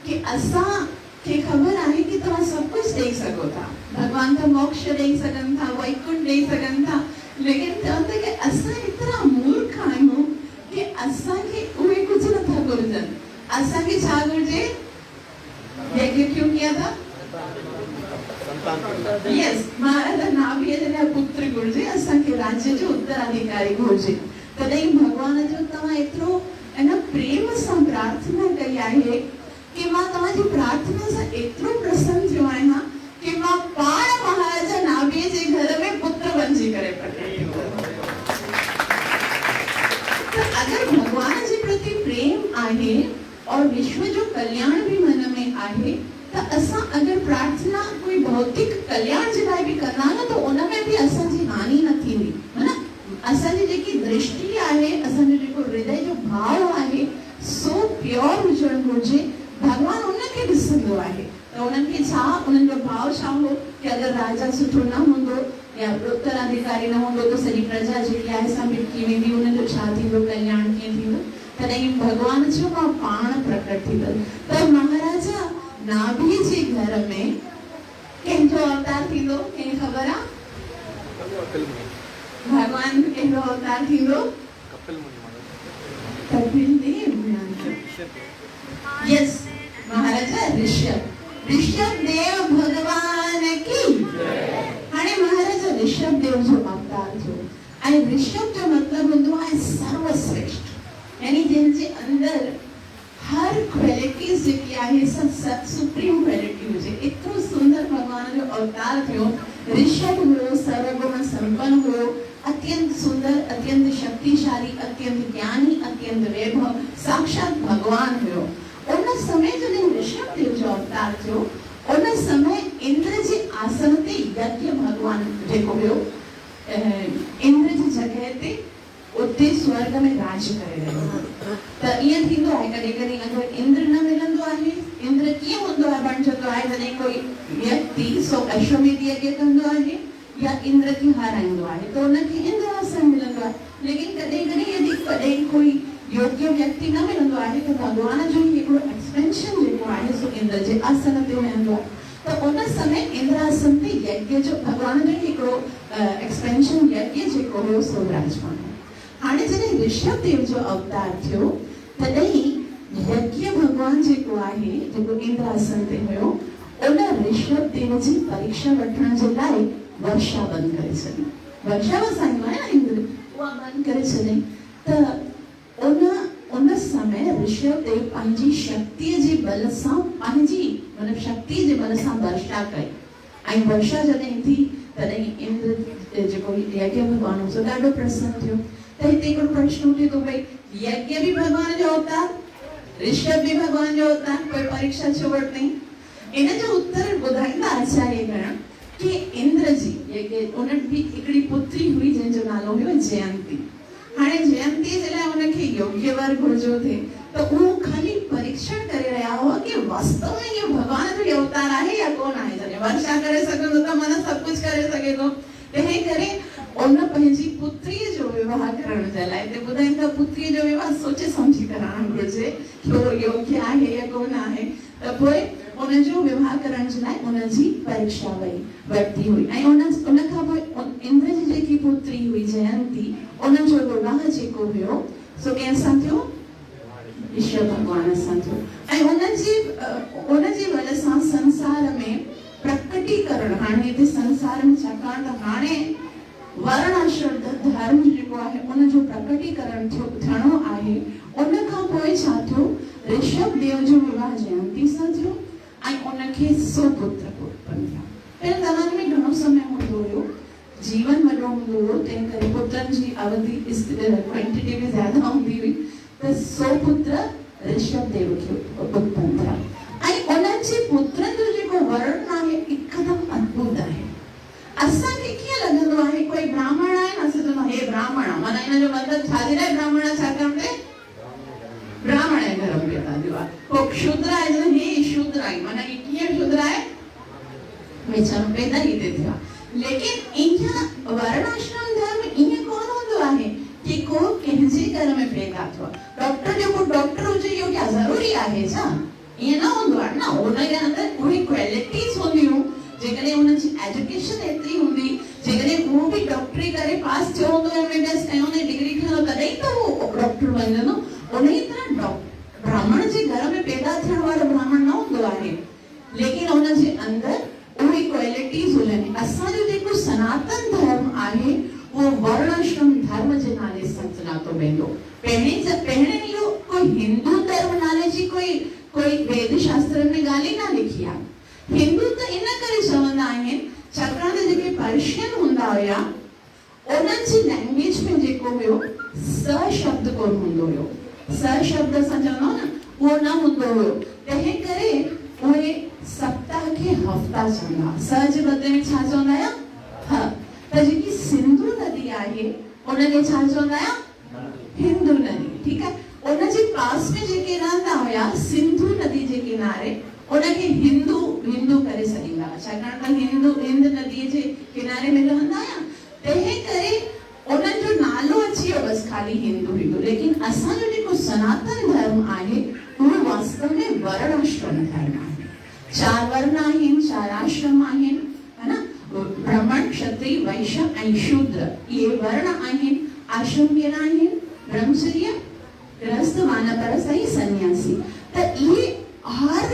कि असांखे ख़बर आहे कि तव्हां सभु कुझु ॾेई सघो था, भगवान त मोक्ष ॾेई सघनि था, वैकुंठ ॾेई सघनि था, लेकिन चवनि था कि असां एतिरा मूर्ख आहियूं कि असांखे उहे कुझु नथा घुरिजनि। असांखे छा घुरिजे? यज्ञ क्यों किया था? यस, महाराज नाभीअ जे लाइ पुत्र घुरिजे, असांखे राज्य जो उत्तराधिकारी घुरिजे। तॾहिं भगवान जो तव्हां एतिरो इन प्रेम सां प्रार्थना कई आहे कि मां तव्हांजी प्रार्थना सां एतिरो प्रसन्न थियो आहियां कि मां पाण महाराज नाभीअ जे घर में पुत्र बणिजी करे प्रकट थियो। त अगरि भगवान जे प्रति प्रेम आहे और विश्व जो कल्याण भी मन में आहे त असां अगरि प्रार्थना कोई भौतिक कल्याण जे लाइ भी कंदा आहियूं त उन में भी असांजी हानि न थींदी, है न। असांजी जेकी दृष्टि आहे, असांजो जेको हृदय जो भाव आहे सो प्योर हुजणु घुरिजे। भगवान उनखे ॾिसंदो आहे त उन्हनि खे छा, उन्हनि जो भाव छा हो कि अगरि राजा सुठो न हूंदो या उत्तराधिकारी न हूंदो त सॼी प्रजा जेकी आहे सा भिटकी वेंदी, उन्हनि जो छा थींदो, कल्याण कीअं थींदो। तॾहिं भगवान चयो मां पाण प्रकट थींदसि। त महाराजा नाभीअ जे घर में कंहिंजो अवतार थींदो, कंहिंखे ख़बर आहे? भगवान कंहिंजो अवतार थींदो? कपिल देव। यस, महाराजा ऋषभ देव भगवान की। हाणे महाराजा ऋषभ देव जो अवतार थियो ऐं ऋषभ जो मतलब हूंदो आहे सर्वश्रेष्ठ, यानी जंहिंजे अंदर हर क्वालिटीज़ जेकी आहे सब सुप्रीम क्वालिटी हुजे। एतिरो सुंदर भगवान जो अवतार थियो। ऋषभ हुयो, सर्वगुण संपन्न हुयो, अत्यंत सुंदर, अत्यंत शक्तिशाली, अत्यंत ज्ञानी, अत्यंत वैभव, साक्षात भगवान हुयो। उन समय जॾहिं ऋषभ देव जो अवतार थियो, उन समय इंद्र जे आसन ते यज्ञ भगवान जेको हुयो इंद्र जी जगह ते उते स्वर्ग में राज करे रहियो। त ईअं थींदो आहे कॾहिं कॾहिं अगरि इंद्र न मिलंदो आहे, इंद्र कीअं हूंदो आहे, बणिजंदो आहे जॾहिं कोई व्यक्ति सो अश्वमेध यज्ञ कंदो आहे या इंद्र खे हाराईंदो आहे त उनखे इंद्र आसन मिलंदो आहे। लेकिन कॾहिं कॾहिं यदि कॾहिं कोई योग्य व्यक्ति न मिलंदो आहे त भगवान जो हिकिड़ो एक्सपेंशन जेको आहे सो इंद्र जे आसन ते वेंदो आहे। त उन समय इंद्र आसन ते यज्ञ जो भगवान जो हिकिड़ो एक्सपेंशन यज्ञ जेको हुयो सो विराजमान हो। हाणे जॾहिं ऋषभ देव जो अवतार थियो तॾहिं यज्ञ भगवान जेको आहे, जेको इंद्र आसन ते हुयो, उन ऋषभ देव जी परीक्षा वठण जे लाइ वर्षा बंदि करे छॾी। वर्षा वसाईंदो आहे न इंद्र, उहा बंदि करे छॾियईं। त उन समय ऋषभ देव पंहिंजी शक्तिअ जे बल सां, पंहिंजी मतिलबु शक्तिअ जे बल सां वर्षा कई। ऐं वर्षा जॾहिं थी तॾहिं इंद्र जेको यज्ञ भगवान हो सो ॾाढो प्रसन्न थियो। त हिते हिकिड़ो प्रश्न उठे थो, भई यज्ञ भी भगवान जो अवतार, ऋषभ भी भगवान जो अवतार, कोई परीक्षा छो वरितईं? इन जो उत्तर ॿुधाईंदा आचार्यगण कि इंद्र जी उन्हनि भी हिकिड़ी पुत्री हुई जंहिंजो नालो हुयो जयंती। हाणे जयंती जे लाइ उनखे योग्य वर घुरिजो थे त उहो ख़ाली परीक्षण करे रहिया हुआ कि वास्तव में इहो भगवान जो अवतार आहे या कोन आहे। जॾहिं वर्षा करे सघंदो त मन सब कुछ करे सघे थो। तंहिं करे उन पंहिंजी पुत्रीअ जो विवाह करण जे लाइ हिते ॿुधाइनि था पुत्रीअ जो विवाह सोचे सम्झी कराइणु घुरिजे कि उहो योग्य आहे या कोन आहे। त पोइ उनजो विवाह करण जे लाइ उनजी परीक्षा वरिती हुई ऐं उन खां पोइ इंद्र जी जेकी पुत्री हुई जयंती, उनजो विवाह जेको हुयो सो कंहिंसां थियो? ईश्वर भगवान सां थियो। ऐं उनजी वजह सां संसार में प्रकटीकरण, हाणे हिते संसार में छाकाणि त हाणे वर्ण आश्रम धर्म जेको आहे उनजो प्रकटीकरण थियणो आहे। उन खां पोइ छा थियो? ऋषभ देव जो विवाह जयंती सां थियो ऐं उनखे सुपुत्र उत्पन्न थिया। पहिरियों ज़माने में घणो समय हूंदो हुयो, जीवन वॾो हूंदो हुयो, तंहिं करे पुत्रनि जी अवधि क्वांटिटी में ज़्यादा हूंदी हुई। त सुपुत्र ऋषभ देव खे उत्पन्न थिया ऐं उन्हनि जे पुत्रनि जो जेको वर्ण आहे हिकदमि अद्भुत आहे। हालांकि कीअं शूद्र आहे वेचारो पैदा ई ते थियो लेकिन इहा वर्णाश्रम धर्म इएं कोन हूंदो आहे कि को कंहिंजे घर में पैदा थियो डॉक्टर जो डॉक्टर हुजे इहो क्या ज़रूरी आहे छा इएं न हूंदो आहे न उनजे अंदर उहे क्वालिटीज़ हूंदियूं जेकॾहिं उनजी एजुकेशन एतिरी हूंदी जेकॾहिं उहो बि डॉक्टरी करे पास थियो हूंदो एमबीबीएस कयो हुन डिग्री खणो तॾहिं त उहो डॉक्टर बणजंदो उन ई तरह ब्राह्मण जे घर में पैदा थियण वारो ब्राह्मण न हूंदो आहे लेकिन उनजे अंदर उहे क्वालिटीज़ हुजनि असांजो जेको सनातन धर्म आहे वो वर्णाश्रम धर्म जे नाले सां सुञातो वेंदो पहिरें इहो कोई हिंदू धर्म नाले जी कोई वेद शास्त्र में ॻाल्हि न लिखी आहे हिंदू त इन करे चवंदा आहिनि छाकाणि त जेके पर्शियन हूंदा हुया उन्हनि जी लैंग्वेज में जेको हुयो स शब्द कोन हूंदो हुयो स शब्द असां चवंदा न उहो न हूंदो हुयो तंहिं करे उहे सप्ताह खे हफ़्ता चवंदा स जे बदले में छा चवंदा हुया ह त जेकी सिंधु नदी आहे उनखे छा चवंदा हुया हिंदू नदी ठीक आहे उनजे पास में जेके रहंदा हुया सिंधु नदी जे किनारे उनखे हिंदू हिंदू करे सघंदा छाकाणि त हिंदू हिंद नदीअ जे किनारे में रहंदा हुया तंहिं करे उन्हनि जो नालो अची वियो बसि खाली हिंदू हिंदू लेकिन असांजो जेको सनातन धर्म आहे उहो वास्तव में वर्णाश्रम धर्म आहे 4 वर्ण आहिनि 4 आश्रम आहिनि है न ब्राह्मण क्षत्रिय वैश्य ऐं शूद्र ये वर्ण आहिनि आश्रम कहिड़ा आहिनि ब्रह्मचर्य गृहस्थ वानप्रस्थ ऐं सन्यासी त इहे हर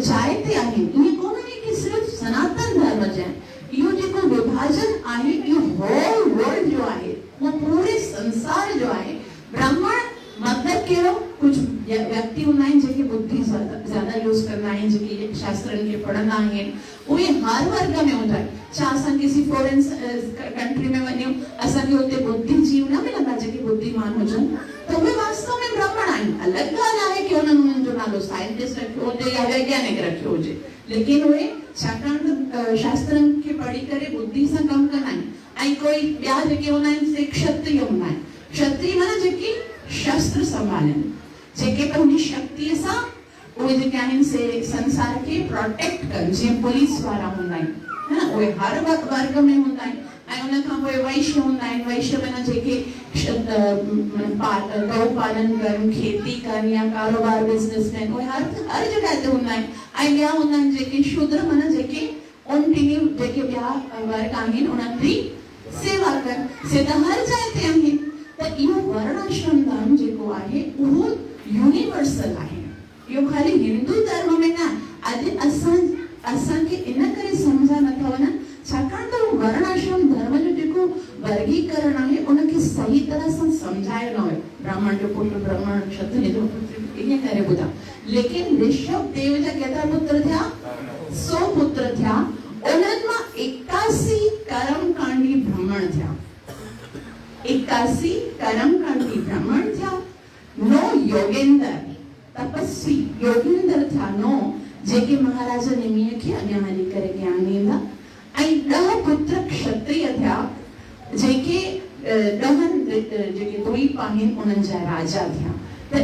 जाइ ते आहिनि इहे कोन आहे कि सिर्फ़ सनातन धर्म जा इहो जेको विभाजन आहे इहो होल वर्ल्ड जो आहे वो पूरे संसार जो आहे ब्राह्मण मतलब कहिड़ो कुछ व्यक्ति हूंदा आहिनि जेके बुद्धि ज़्यादा यूज़ कंदा आहिनि जेके शास्त्रनि खे पढ़ंदा आहिनि उहे हर वर्ग में हूंदा आहिनि छा असां किसी फॉरेन कंट्री में वञूं असांखे हुते बुद्धिजीव न मिलंदा जेके बुद्धिमान हुजनि त उहे वास्तव में ब्राह्मण आहिनि अलॻि ॻाल्हि आहे कि उन्हनि जो नालो साइंटिस्ट रखियो हुजे या वैज्ञानिक रखियो हुजे लेकिन उहे छाकाणि त शास्त्रनि खे पढ़ी करे बुद्धि सां कमु कंदा आहिनि ऐं कोई ॿिया जेके हूंदा आहिनि से क्षत्रिय हूंदा आहिनि क्षत्रिय माना जेके शस्त्र संभालनि जेके पंहिंजी शक्तिअ सां उहे जेके आहिनि से संसार खे प्रोटेक्ट कनि जीअं पुलिस वारा हूंदा आहिनि है न उहे हर वर्ग में हूंदा आहिनि ऐं उन खां पोइ वैश्य हूंदा आहिनि वैश्य माना जेके गौ पालन कनि खेती कनि या कारोबार बिज़नेसमैन उहे हर जॻह ते हूंदा आहिनि ऐं ॿिया हूंदा आहिनि जेके शूद्र माना जेके उनटिन्यू जेके ॿिया वर्ग आहिनि उन्हनि जी सेवा कनि से त हर जाइ ते आहिनि त इहो वर्णाश्रम धर्म जेको आहे उहो यूनिवर्सल आहे इहो खाली हिंदू धर्म में न अॼु असांखे इन करे सम्झा नथा वञनि छाकाणि त वर्णाश्रम धर्म जो जेको वर्गीकरण आहे उनखे सही तरह सां सम्झायो न हुयो ब्राह्मण जो पुत्र ब्राह्मण क्षत्रिय जो पुत्र ईअं करे ॿुधा लेकिन ऋषभ देव जा केतिरा पुत्र थिया 100 पुत्र थिया उन्हनि मां 81 कर्मकांडी ब्राह्मण थिया 81 कर्मकांडी ब्राह्मण थिया 9 योगेंद्र तपस्वी योगेंद्र थिया 9 जेके महाराजा निमीअ खे अॻियां हली करे ज्ञान ॾींदा ऐं 10 पुत्र क्षत्रिय थिया जेके 10 जेके द्वीप आहिनि उन्हनि जा राजा थिया त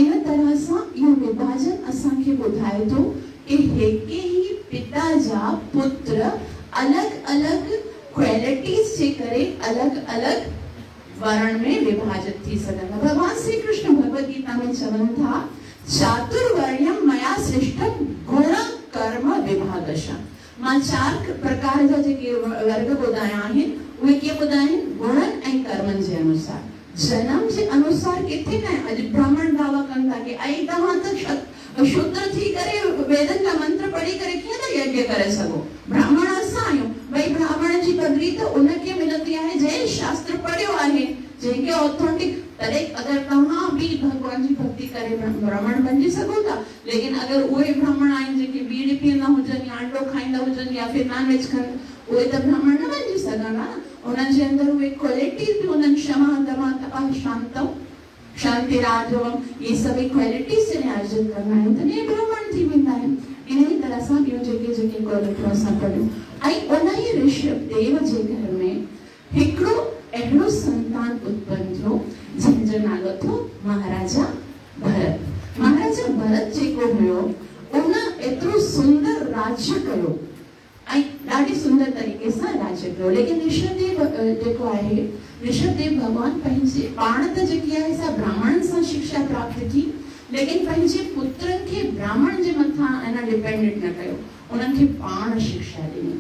इन तरह सां इहो विभाजन असांखे ॿुधाए थो कि हिकु ई पिता जा पुत्र अलॻि अलॻि क्वालिटीज़ जे करे अलॻि अलॻि वर्ण में विभाजित थी सघंदा भगवान श्री कृष्ण भगवद गीता में चवनि था चातुर्वर्ण्यम मया सृष्टम गुण कर्म विभागशः मां 4 प्रकार जा जेके वर्ग ॿुधाया आहिनि उहे कीअं ॿुधाया आहिनि गुणनि ऐं कर्मनि जे अनुसार जन्म जे अनुसार किथे न अॼु ब्राह्मण दावा कनि था कि ऐं तव्हां त शूद्र थी करे वेदनि जा मंत्र पढ़ी करे कीअं था यज्ञ करे सघो ब्राह्मण असां आहियूं भई ब्राह्मण जी पदवी त उनखे मिलंदी आहे जंहिं शास्त्र पढ़ियो आहे जंहिंखे ऑथेंटिक तॾहिं अगरि तव्हां बि भगवान जी भक्ति करे ब्राह्मण बणिजी सघो था लेकिन अगरि उहे ब्राह्मण आहिनि जेके बीड़ी पीअंदा हुजनि या अंडो खाईंदा हुजनि या फिर नॉन वेज खाईंदा उहे त ब्राह्मण न बणिजी सघंदा न उन्हनि जे अंदरि उहे क्वालिटीज़ बि उन्हनि क्षमा दमा तपः शांतम शांति राजवम ये सभई क्वालिटीज़ जॾहिं अर्जित कंदा आहिनि त इहे ब्राह्मण थी वेंदा आहिनि इन ई तरह सां ॿियूं जेके जेके क्वालिटियूं असां पढ़ियूं ऐं उन ई ऋषभ देव जे घर में हिकिड़ो अहिड़ो संतान उत्पन्न थियो जंहिंजो नालो थियो महाराजा भरत जेको हुयो उन राज्य कयो ऐं ॾाढी सुंदर तरीक़े सां राज्य कयो। लेकिन ऋषभदेव जेको आहे, ऋषभदेव भगवान पंहिंजे पाण त जेकी आहे सा ब्राह्मणनि सां शिक्षा प्राप्त की, लेकिन पंहिंजे पुत्रनि खे ब्राह्मण जे मथां अञा डिपेंडेंट न कयो, उन्हनि खे पाण शिक्षा ॾिनी।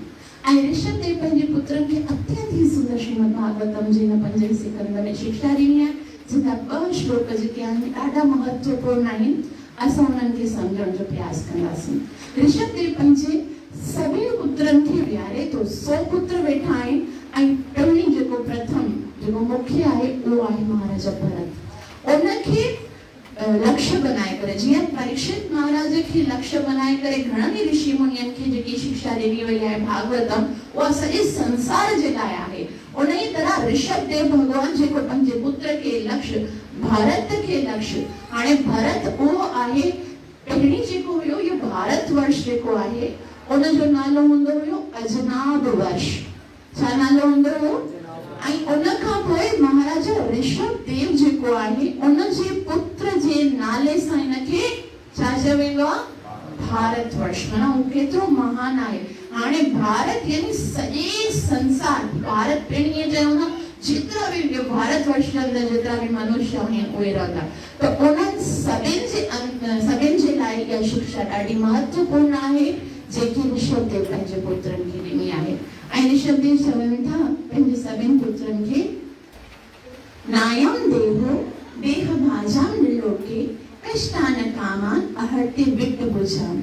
ऐं ऋषभदेव पंहिंजे पुत्रनि खे अत्यंत ई सुंदर श्रीमद भागवतम जे हिन 5 स्कंद में शिक्षा ॾिनी आहे, जिनजा 2 श्लोक जेके आहिनि ॾाढा महत्वपूर्ण आहिनि। असां उन्हनि खे सम्झण जो प्रयास कंदासीं। ऋषभदेव पंहिंजे सभी पुत्रनि खे विहारे तो 100 पुत्र वेठा आहिनि ऐं पहिरीं जेको प्रथम जेको मुख्य आहे उहो आहे महाराजा भरत। उनखे लक्ष्य बनाए करे, जीअं परीक्षित महाराज खे लक्ष्य बनाए करे घणनि ऋषि मुनियनि खे जेकी शिक्षा ॾिनी वई आहे भागवतम, उहा सॼे संसार जे लाइ आहे। उन ई तरह ऋषभदेव भगवान जेको पंहिंजे पुत्र खे लक्ष्य, भरत खे लक्ष्य, हाणे भरत उहो आहे पहिरीं जेको हुयो इहो भारत वर्ष जेको आहे उन जो नालो हूंदो हुयो अजनाब वर्ष। छा नालो हूंदो हुयो? ऐं उन खां पोइ महाराजा ऋषभदेव जेको आहे उन जे पुत्र जे नाले सां इनखे छा चयो वेंदो आहे? भारत वर्ष। माना हू केतिरो महान आहे। हाणे भारत यानी सॼे संसार, भारत पहिरीं चयो न जेतिरा बि भारत वर्ष जे अंदरि जेतिरा बि मनुष्य आहिनि उहे रहंदा, त उन्हनि सभिनि जे लाइ इहा शिक्षा ॾाढी महत्वपूर्ण आहे जेकी ऋषभदेव पंहिंजे पुत्रनि खे ॾिनी आहे। ऐं ऋषभदेव चवनि था पंहिंजे सभिनि पुत्रनि खे, नायम देहो देह भाजाम निलोके कष्टान कामान अहर्ते विट्ट भुजाम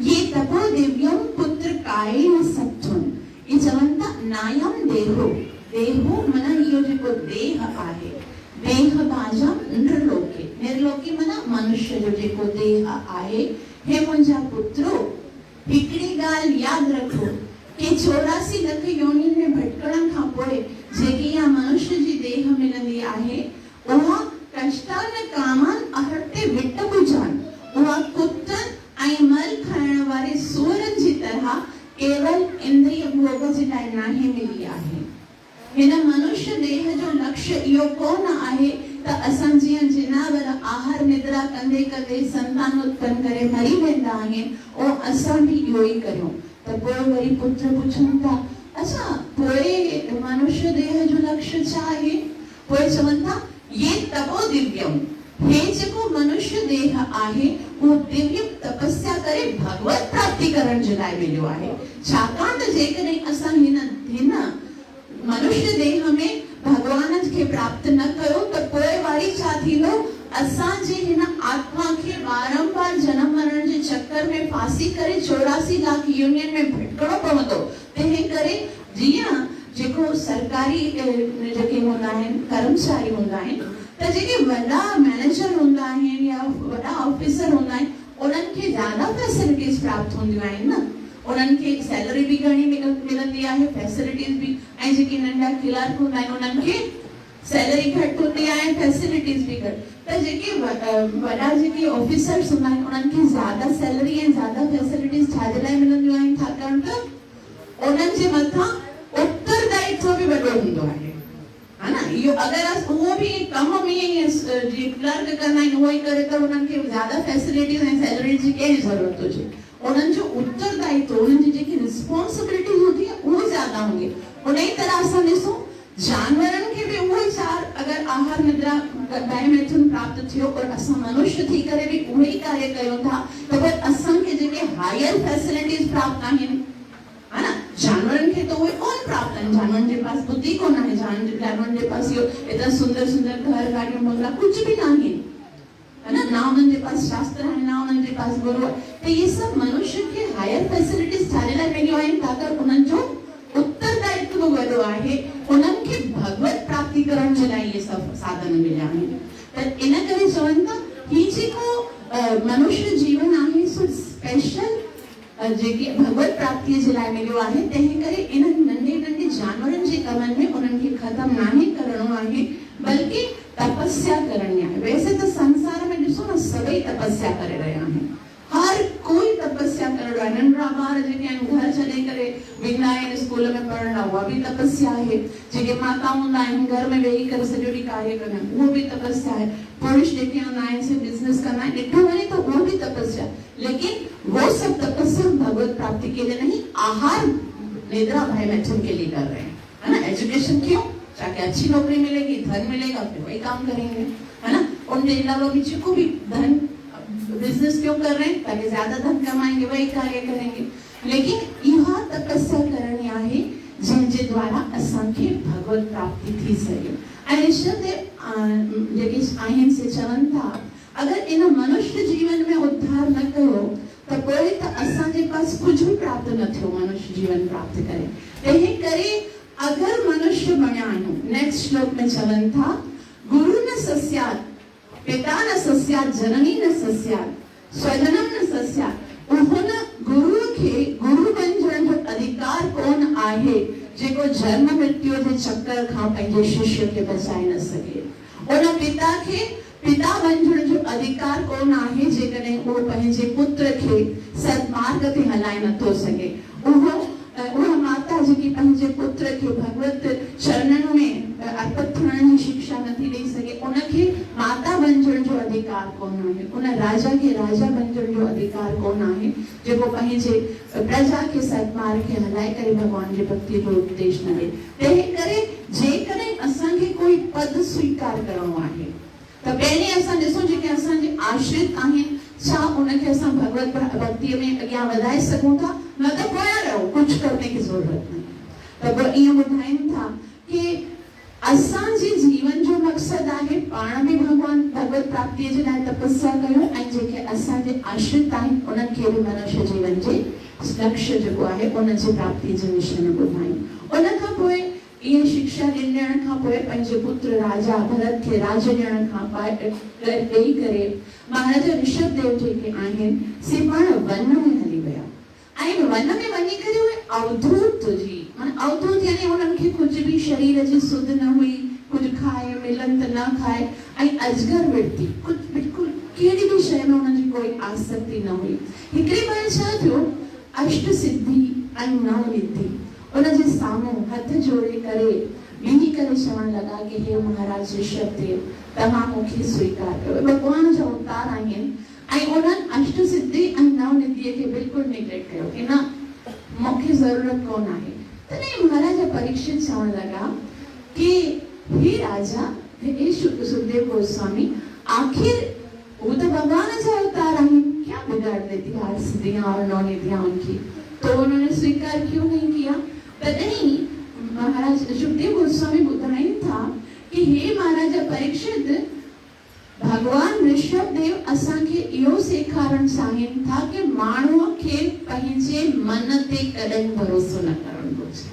ये तपो दिव्यम पुत्र कायेन सत्वम। ये चवनि था नायम देहो, देहो माना इहो जेको देह आहे, देह भाजाम निलोके, निर्लोके माना मनुष्य जो जेको देह आहे, हे मुंहिंजा पुत्रो हिकिड़ी ॻाल्हि यादि रखो कि 84 लख योनियुनि में भटकण खां पोइ जेकी इहा मनुष्य जी देह मिलंदी आहे उहा कष्टान कामान अहर्ते विट्ट भुजान, उहा कुतनि ऐं मल खाइण वारे सूअरनि जी तरह केवल इंद्रिय भोग जे लाइ नाहे मिली आहे। हिन मनुष्य देह जो लक्ष्य इहो कोन आहे त असां जीअं जिनावर आहार निद्रा कंदे कंदे संतान उत्पन्न करे मरी वेंदा आहिनि, ऐं असां बि इहो ई करियूं। त पोइ वरी पुत्र पुछनि था, अच्छा पोइ मनुष्य देह जो लक्ष्य छा आहे? पोइ चवनि था ये तपो दिव्यम, हे जेको मनुष्य देह आहे उहो दिव्य तपस्या करे भगवत प्राप्ति करण जे लाइ मिलियो आहे। छाकाणि त जेकॾहिं असां हिन मनुष्य देह में भगवान खे प्राप्त न कयो त पोइ वरी छा थींदो? असांजे हिन आत्मा खे बारंबार जन्म मरण जे चक्कर में फांसी करे 84 लाख यूनियन में भटकणो पवंदो। तंहिं करे जीअं जेको सरकारी जेके हूंदा आहिनि कर्मचारी हूंदा आहिनि, त जेके वॾा मैनेजर हूंदा आहिनि या वॾा ऑफिसर हूंदा आहिनि उन्हनि खे ज़्यादा फैसिलिटीज़ प्राप्त हूंदियूं आहिनि न, उन्हनि खे सैलरी बि घणी मिलंदी आहे, फैसिलिटीज़ बि, ऐं जेके नंढा क्लर्क हूंदा आहिनि उन्हनि खे सैलरी घटि हूंदी आहे, फैसिलिटीज़ बि घटि। त जेके वॾा जेके ऑफिसर्स हूंदा आहिनि उन्हनि खे ज़्यादा सैलरी ऐं ज़्यादा फैसिलिटीज़ छा जे लाइ मिलंदियूं आहिनि? छाकाणि त उन्हनि जे मथां उत्तरदायित्व बि वॾो हूंदो आहे, है न। इहो अगरि उहो बि कम में जीअं क्लर्क कंदा आहिनि उहो ई करे त उन्हनि खे ज़्यादा फैसिलिटीज़ ऐं सैलरी जी कहिड़ी ज़रूरत हुजे? उन्हनि जो उत्तरदायित्व, उन्हनि जी जेकी रिस्पॉन्सिबिलिटी हूंदी आहे उहो ज़्यादा हूंदी आहे। उन ई तरह असां ॾिसूं जानवरनि खे बि उहो ई अगरि आहार निद्रा भय मैथुन प्राप्त थियो और असां मनुष्य थी करे बि उहे ई कार्य कयूं था त पोइ असांखे जेके हायर फैसिलिटीज़ प्राप्त आहिनि, है न, जानवरनि खे त उहे कोन प्राप्त आहिनि। जानवरनि जे पास बुद्धि कोन आहे, जानवरनि जे पास इहो एतिरा सुंदर सुंदर घर गाॾियूं बंगला कुझु बि न आहिनि, है ना, ना उन्हनि जे पास शास्त्र है, ना उन्हनि जे पास गुरु है। तो ये सब मनुष्य के हायर फैसिलिटीज छाजे लाइ मिलियूं आहिनि? ताकि उन्हनि जो उत्तरदायित्व वॾो आहे, उन्हनि खे भगवत प्राप्ति करण जे लाइ ये सब साधन मिलिया आहिनि। त इन करे चवनि था ही जेको मनुष्य जीवन आहे सो स्पेशल जेकी भगवत प्राप्ति जे लाइ मिलियो आहे। तंहिं करे इन नंढे नंढे जानवरनि जे कमनि में उन्हनि खे ख़तमु नाहे करणो आहे, बल्कि तपस्या करनी है। वैसे तो संसार में ॾिसो न सभई तपस्या करे रहिया आहिनि, हर कोई तपस्या करे रहियो आहे। नंढड़ा ॿार जेके आहिनि घर छॾे करे वेंदा आहिनि स्कूल में पढ़ण, उहा बि तपस्या आहे। जेके माता हूंदा आहिनि घर में वेही करे सॼो ॾींहुं कार्य कंदा आहिनि, उहो बि तपस्या आहे। पुरुष जेके हूंदा आहिनि से बिज़नेस कंदा आहिनि, ॾिठो वञे त उहो बि तपस्या। लेकिन वो सब तपस्या भगवत भगवत प्राप्ति के लिए नहीं, आहार निद्रा भय मैथुन के लिए कर रहे हैं, है ना। एजुकेशन क्यों? ताकि अच्छी नौकरी मिलेगी, धन मिलेगा, फिर वही काम करेंगे, है ना। उन टेक्नोलॉजी को भी धन बिजनेस क्यों कर रहे हैं? ताकि ज्यादा धन कमाएंगे, वही कार्य करेंगे। लेकिन यह तपस्या करणी आहे जिनजे द्वारा असांखे भगवत प्राप्ति थी सके। ऐं ऋषभदेव जेके आहिनि से चवनि था, अगर इन मनुष्य जीवन में उद्धार न कयो तो कोई तो असांजे पास कुछ भी प्राप्त न थियो मनुष्य जीवन प्राप्त करे। तंहिं करे अगर मनुष्य बणिया आहियूं, नेक्स्ट श्लोक में चवनि था, गुरु न सस्यात्, पिता न सस्यात्, जननी न सस्यात्, स्वजनम न सस्यात्। उहुन गुरु के गुरु बणजण जो अधिकार कोन आहे जेको जन्म मृत्यु जे चक्कर खां पंहिंजे शिष्य के बचाए न सके। उन पिता के पिता बणजण जो अधिकार कोन आहे जेकॾहिं उहो पंहिंजे पुत्र खे सत्मार्ग ते हलाए नथो सघे। उहा माता जेकी पंहिंजे पुत्र खे भगवत चरणनि में अर्पित थियण जी शिक्षा नथी ॾेई सघे, उनखे माता बणजण जो अधिकार कोन आहे। उन राजा खे राजा बणजण जो अधिकार कोन आहे जेको पंहिंजे प्रजा खे सत्मार्ग खे हलाए करे भगवान जी भक्ति जो उपदेश न ॾे। तंहिं करे जेकॾहिं असांखे कोई पद स्वीकार करणो आहे त पहिरीं असां ॾिसूं जेके असांजे आश्रित आहिनि, छा उनखे असां भगवत भक्ति में अॻियां वधाए सघूं था? न त पोयां रहो, कुछ करने की जरूरत नहीं। त पोइ ईअं ॿुधाइनि था कि असांजे जीवन जो मक़सद आहे पाण बि भगवान भगवत प्राप्ति जे लाइ तपस्या कयूं ऐं जेके असांजे आश्रित आहिनि उन्हनि खे बि मनुष्य जीवन जे लक्ष्य जेको आहे उन जी प्राप्ति जे विषय में ॿुधायूं। उन खां पोइ ये शिक्षा ॾियण खां पोइ पंहिंजे पुत्र राजा भरत खे राज ॾियण खां ॾेई करे महाराजा ऋषभदेव जेके आहिनि से पाण वन में हली विया ऐं वन में वञी करे उहे अवधूत जी, माना अवधूत यानी उन्हनि खे कुझु बि शरीर जी सुध न हुई, कुझु खाए मिलनि त न खाए, ऐं अजगर वृत्ति, कुझु बिल्कुलु कहिड़ी बि शइ में उन्हनि जी कोई आसक्ति न हुई। हिकिड़ी बार छा थियो, अष्ट सिद्धि ऐं नव निधि उनजे साम्हूं हथ जोड़े करे बीही करे चवण लगा कि हे महाराज ऋषभदेव, तव्हां मूंखे स्वीकार कयो। भगवान जो अवतार आहिनि ऐं उन्हनि अष्ट सिद्धि ऐं नव निधिअ खे बिल्कुलु निगलेक्ट कयो कि न मूंखे ज़रूरत कोन आहे। तॾहिं महाराजा परीक्षित चवण लगा कि हे राजा, हे सुखदेव गोस्वामी, आखिर वो तो भगवान जो अवतार आहिनि, क्या बिगाड़ देती है सिद्धियां और नौ निधियां उनकी, तो उन्होंने स्वीकार क्यों नहीं किया? तॾहिं महाराज सुखदेव गोस्वामी ॿुधाइनि था कि हे महाराजा परीक्षित, भगवान ऋषभदेव असांखे इहो सेखारण चाहिनि था कि माण्हूअ खे पंहिंजे मन ते कॾहिं भरोसो न करणु घुरिजे।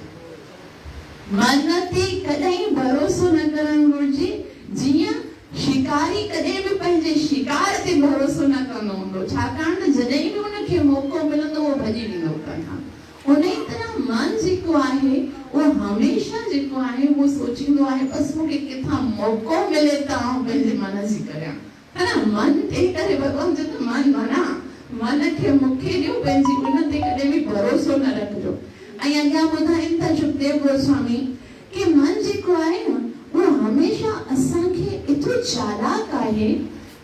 मन ते कॾहिं भरोसो न करणु घुरिजे। जीअं शिकारी कॾहिं बि पंहिंजे शिकार ते भरोसो न कंदो हूंदो, छाकाणि त जॾहिं बि उनखे मौक़ो मिलंदो उहो भॼी वेंदो हुतां। उन ई तरह मन जेको आहे उहो हमेशह जेको आहे उहो सोचींदो आहे बसि मूंखे किथां मौक़ो मिले त आउं पंहिंजे मन जी करियां, है ना। मन ते करे भॻवान चवंदो मन मना, मन खे मूंखे ॾियो, पंहिंजी उन ते कॾहिं बि भरोसो न रखिजो। ऐं अॻियां ॿुधाइनि था सुखदेव गोस्वामी कि मन जेको आहे न उहो हमेशह असांखे एतिरो चालाक आहे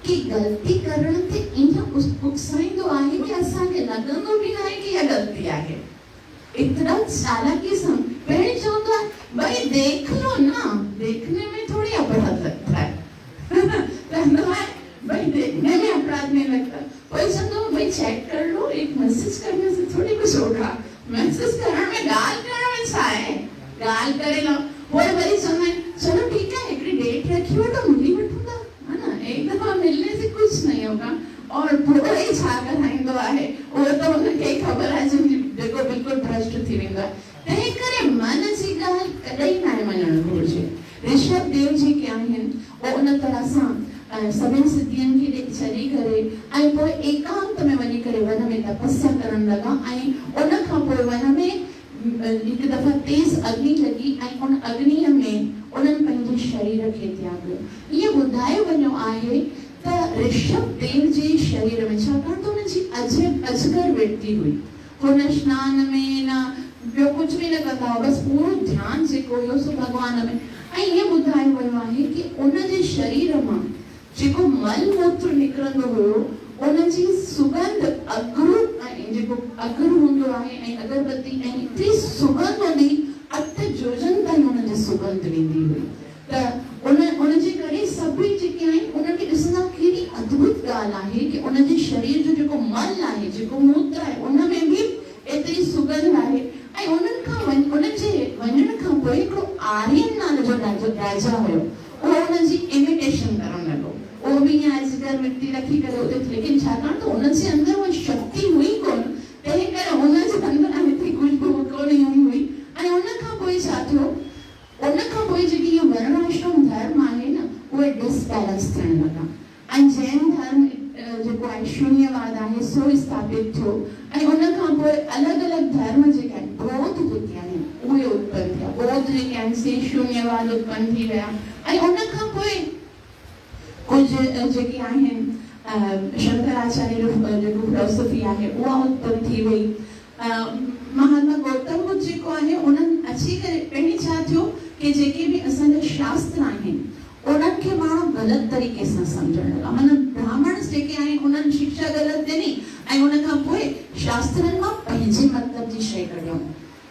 कि ग़लती करण ते ईअं उकसाईंदो आहे कि असांखे लॻंदो बि न आहे कि इहा ग़लती आहे। इतना चालाकी से पहले चौंदा भाई देख लो ना, देखने में थोड़ी अपराध लगता है भाई देखने में अपराध नहीं लगता। कोई समझो भाई चेक कर लो, एक मैसेज करने से थोड़ी कुछ होगा, मैसेज करने में गाल करने में छा है, गाल करे लो वो बड़ी समय चलो ठीक है एक डेट रखी हो तो मिली बैठूंगा, है ना, एक दफा मिलने से कुछ नहीं होगा। और पूरा ही छा कराइंदो आहे वो तो उनखे खबर आहे जेको बिल्कुलु भ्रष्ट थी वेंदो आहे। तंहिं करे मन जी ॻाल्हि कॾहिं न मञणु घुरिजे। ऋषभदेव जी के आहिनि वो उन तरह सां सभिनी सिद्धियुनि खे छॾी करे ऐं पोइ एकांत में वञी करे वन में तपस्या करणु लॻा ऐं उन खां पोइ वन में हिकु दफ़ा तेज़ अग्नि लॻी ऐं उन अग्नीअ में उन्हनि पंहिंजे शरीर खे त्याॻियो। इहो ॿुधायो वञो आहे त ऋषभदेव जे शरीर में, छाकाणि त हुनजी अजगर वृत्ति हुई, हुन स्नान में न ॿियो कुझु बि न कंदा हुआ, बसि पूरो ध्यानु जेको हुयो सो भॻवान में। ऐं ईअं ॿुधायो वियो आहे कि उनजे शरीर मां जेको मल मूत्र निकिरंदो हुयो उनजी सुगंध अगरू ऐं ऐं जेको अगरु हूंदो आहे ऐं अगरबत्ती ऐं एतिरी सुगंध हूंदी 8 जोजन ताईं हुनजी सुगंध वेंदी हुई। त उनजे करे सभई जेके आहिनि उनखे ॾिसंदा केॾी अद्भुत ॻाल्हि आहे कि उनजे शरीर जो जेको मल आहे, जेको मूत्र आहे, उनमें बि एतिरी सुगंध आहे। ऐं उनजे वञण खां पोइ हिकिड़ो आर्यन नाले जो राजा हुयो, उहो उनजी इमिटेशन करण लॻो। उहो बि ईअं अजगर मिट्टी रखी करे उते, लेकिन छाकाणि त उनजे अंदरि उहा शक्ति हुई कोन, तंहिं करे उनजे अंदरि एतिरी खुशबू कोन ईंदी हुई। ऐं उन खां पोइ छा थियो, उन खां पोइ जेकी इहो वर्णाश्रम धर्म आहे न, उहे डिसबैलेंस थियण लॻा ऐं जैन धर्म जेको आहे शून्यवाद आहे सो स्थापित थियो। ऐं उन खां पोइ अलॻि अलॻि धर्म जेके आहिनि, बौद्ध जेके आहिनि उहे उत्पन्न थिया, बौद्ध जेके आहिनि से शून्यवाद उत्पन्न थी विया। ऐं उन खां पोइ कुझु जेके आहिनि शंकराचार्य जो जेको फिलोसफी आहे उहा उत्पन्न थी वई। महात्मा गौतम बुद्ध जेको आहे उन्हनि अची करे पहिरीं छा थियो कि जेके बि असांजा शास्त्र आहिनि उन्हनि खे माण्हू ग़लति तरीक़े सां सम्झण लॻा। माना ब्राह्मण जेके आहिनि उन्हनि शिक्षा ग़लति ॾिनी ऐं उन खां पोइ शास्त्रनि मां पंहिंजे मतिलब जी शइ कढियऊं।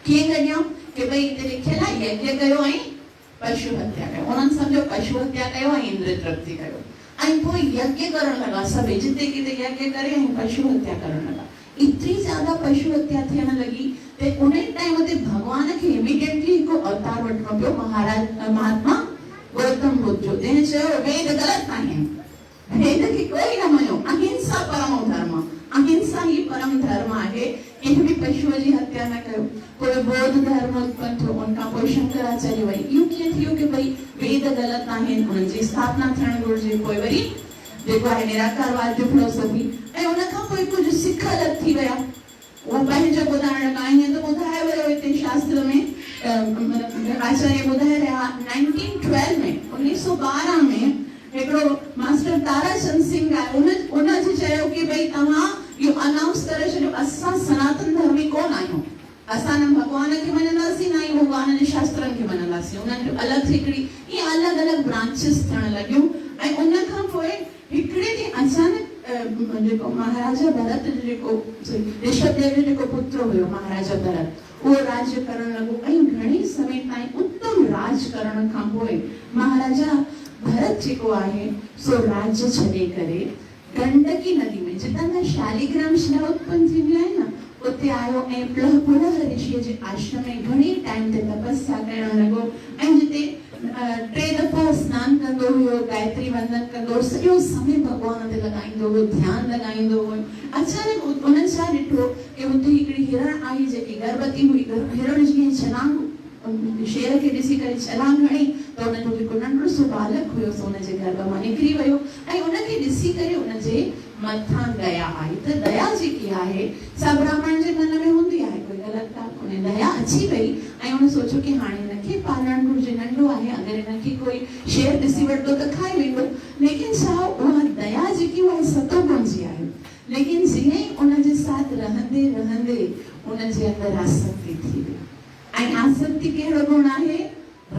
कीअं कढियऊं कि भई हिते लिखियल आहे यज्ञ कयो ऐं पशु हत्या कयो। उन्हनि सम्झो पशु हत्या कयो ऐं इंद्र तृप्ति कयो ऐं पोइ यज्ञ करण लॻा। सभई जिते किथे यज्ञ करे ऐं पशु हत्या करण लॻा। एतिरी ज्यादा पशु हत्या थियण लॻी त उन टाइम ते भॻवान खे इमीडिएटली हिकु अवतार वठिणो पियो, महात्मा गौतम बुद्ध जो, जंहिं चयो वेद ग़लति आहिनि, वेद खे कोई न मञो, अहिंसा परमो धर्म, अहिंसा ही परम धर्म आहे, कंहिं बि पशुअ जी हत्या न कयो। पोइ बौद्ध धर्म उत्पन्न थियो, उनखां पोइ शंकराचार्य वई। इहो कीअं थियो कि भई वेद ग़लति आहिनि, उन्हनि जी स्थापना थियण घुरिजे। पोइ वरी जेको आहे निराकारवाद जो फिलोसफी, ऐं उनखां पोइ कुझु सिख अलॻि थी विया, उहो पंहिंजो ॿुधाइण लॻा। ईअं त ॿुधाए वियो हिते शास्त्र में, आचार्य ॿुधाए रहिया 1912 में 1912 में हिकिड़ो मास्टर ताराचंद सिंह आहे, उन चयो कि भई तव्हां इहो अनाउंस करे छॾियो, असां सनातन धर्मी कोन आहियूं, असां न भॻवान खे मञंदासीं न ई भॻवान जे शास्त्रनि खे मञंदासीं। उन्हनि जो अलॻि हिकिड़ी ईअं अलॻि अलॻि ब्रांचिस थियण लॻियूं। ऐं उन खां पोइ हिकिड़े ॾींहुं अचानक जेको महाराजा भरत जेको ऋषभदेव जो जेको पुत्र हुयो महाराजा भरत, उहो राज्य करण लॻो ऐं घणे समय ताईं उत्तम राज करण खां पोइ महाराजा भरत जेको आहे सो राज्य छॾे करे गंडकी नदी में, जितां खां शालिग्राम शिला उत्पन्न थींदी आहे न, उते आयो ऐं पुलह ऋषिअ जे आश्रम में घणे टाइम ते तपस्या करण लॻो ऐं जिते 3 दफ़ा स्नान कंदो हुयो, गायत्री वंदन कंदो, सॼो समय भॻवान ते लॻाईंदो हुयो, ध्यानु लॻाईंदो हुयो। अचानक उन्हनि छा ॾिठो कि हुते हिकिड़ी हिरण आई जेकी गर्भवती हुई। हिरण जीअं छलांग शेर खे ॾिसी करे छलांग हणी त उनजो जेको नंढो सो बालक हुयो सो उनजे गर्भ मां निकिरी वियो ऐं उनखे ॾिसी करे उनजे मथां दया आई। त दया जेकी आहे सा ब्राह्मण जे मन में हूंदी आहे, कोई ग़लति ॻाल्हि कोन्हे। दया अची वई ऐं उन सोचियो कि हाणे हिनखे पालण घुरिजे, नंढो आहे, अगरि हिनखे कोई शेर ॾिसी वठंदो त खाई वेंदो। लेकिन छा उहा दया जेकी उहा सतोगुण जी आहे, लेकिन जीअं ई उनजे साथ रहंदे रहंदे उनजे अंदरि आसक्ति थी वई। ऐं आसक्ति कहिड़ो गुण आहे?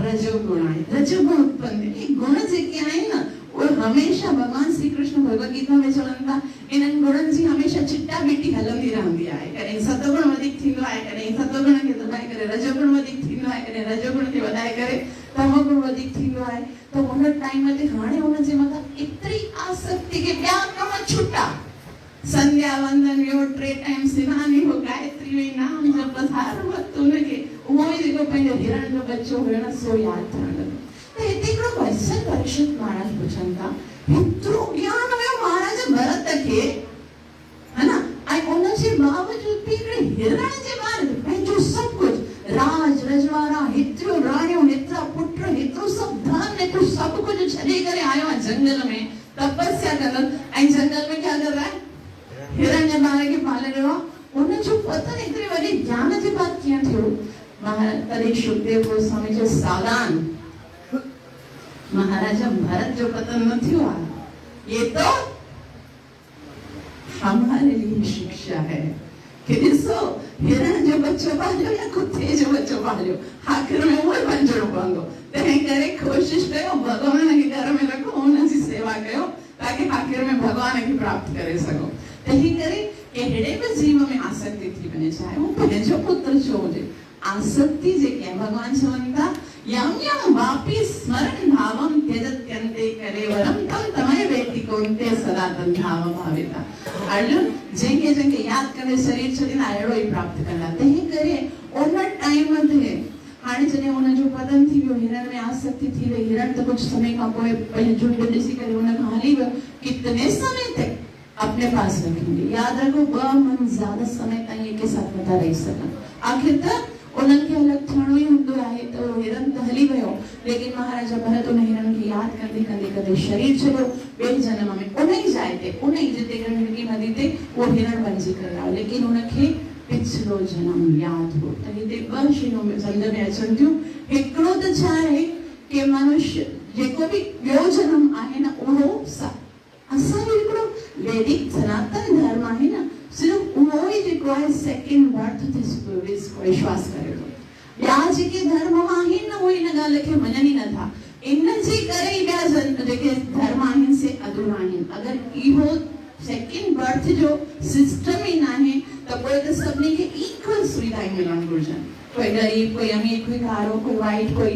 रजो गुण आहे। रजो गुण उत्पन्न थिए। गुण जेके आहिनि न उहे हमेशा भॻवान श्री कृष्ण भगवद गीता में चवनि था, इन्हनि गुणनि जी हमेशा चिटा बीटी हलंदी रहंदी आहे। कॾहिं सतगुण वधीक थींदो आहे, कॾहिं सतगुण खे दॿाए करे रजोगुण वधीक थींदो आहे, कॾहिं रजोगुण खे वधाए करे तमोगुण वधीक थींदो आहे। त उन टाइम ते हाणे उनजे मथां एतिरी आसक्ति कि ॿिया कम छुटा, संध्या वंदन वियो, 3 टाइम सनान वियो, गायत्री वई, नाम जप, हर वक़्तु उनखे उहो ई जेको पंहिंजो हिरण जो बच्चो हुयो न सो यादि थियण लॻो। त हिते हिकिड़ो क्वेश्चन परीक्षित महाराज पुछनि था, हेतिरो ज्ञान हुयो महाराज भरत खे, है न, ऐं उनजे बावजूद बि हिकिड़े हिरण जे बारे में पंहिंजो सभु कुझु राज रजवाड़ा, हेतिरो राणियूं, हेतिरा पुट, हेतिरो सभु धन, हेतिरो सभु कुझु छॾे करे आयो आहे जंगल में तपस्या करण, ऐं जंगल में क्या कर रहा है? हिरण जे बारे खे पाले रहियो आहे। उनजो पतन एतिरे वॾे ज्ञान जे बाद कीअं थियो? तॾहिं सुखदेव गोस्वामी जो सावधान, महाराजा भरत जो पतन न थियो आहे, ये तो हमारे लिए शिक्षा है कि ॾिसो हिरण जो बच्चो पालियो या कुत्ते जो बच्चो पालियो, आख़िर में उहो बणजणो पवंदो। तंहिं करे कोशिशि कयो भॻवान खे घर में रखो, हुनजी सेवा कयो ताकि आख़िर में भॻवान खे प्राप्त करे सघो। तंहिं करे कहिड़े बि जीव में आसक्ति थी वञे, चाहे वो पंहिंजो पुत्र छो हुजे, आसक्ति जेके भगवान चवनि था यम यम वापि स्मरण भावम त्यजत्यन्ते कलेवरम तम तमय वेति कोन्ते सदा तन्भाव भाविता। अर्जुन जेके जेके याद करे शरीर छॾींदा अहिड़ो ई प्राप्त कंदा। तंहिं करे उन टाइम ते हाणे जॾहिं हुन जो पतन थी वियो, हिरण में आसक्ति थी वई, हिरण त कुझु समय खां पोइ पंहिंजो झुंड ॾिसी करे हुन खां हली वियो। कितने समय तक अपने पास रखेंगे? याद रखो 2 मन ज्यादा समय ताईं एके साथ नथा रही सघनि। आखिर त उन्हनि खे अलॻि थियणो ई हूंदो आहे, त हिरण त हली वियो, लेकिन महाराजा भरत उन हिरण खे यादि कंदे कंदे कंदे शरीर छॾियो। ॿिए जनम में उन ई जाइ ते, उन ई जिते गंडकी नदी ते उहो हिरण बणिजी करे आयो, लेकिन उनखे पिछलो जन्म यादि हो। त हिते 2 शयूं सम्झ में अचनि थियूं। हिकिड़ो त छा आहे कि मनुष्य जेको बि ॿियो जनम आहे न, उहो असांजो हिकिड़ो वैदिक सनातन धर्म आहे न, सिर्फ उहो ई जेको आहे सेकेंड बर्थ ते विश्वास करे थो। ॿिया जेके धर्म आहिनि न, उहे इन ॻाल्हि खे मञनि ई नथा। इन जे करे ई ॿिया जेके धर्म आहिनि से अधूरा आहिनि। अगरि इहो सेकेंड बर्थ जो सिस्टम ई न आहे त पोइ त सभिनी खे इक्वल सुविधाएं मिलणु घुरिजनि। कोई ग़रीब, कोई अमीर, कोई कारो, कोई वाइट, कोई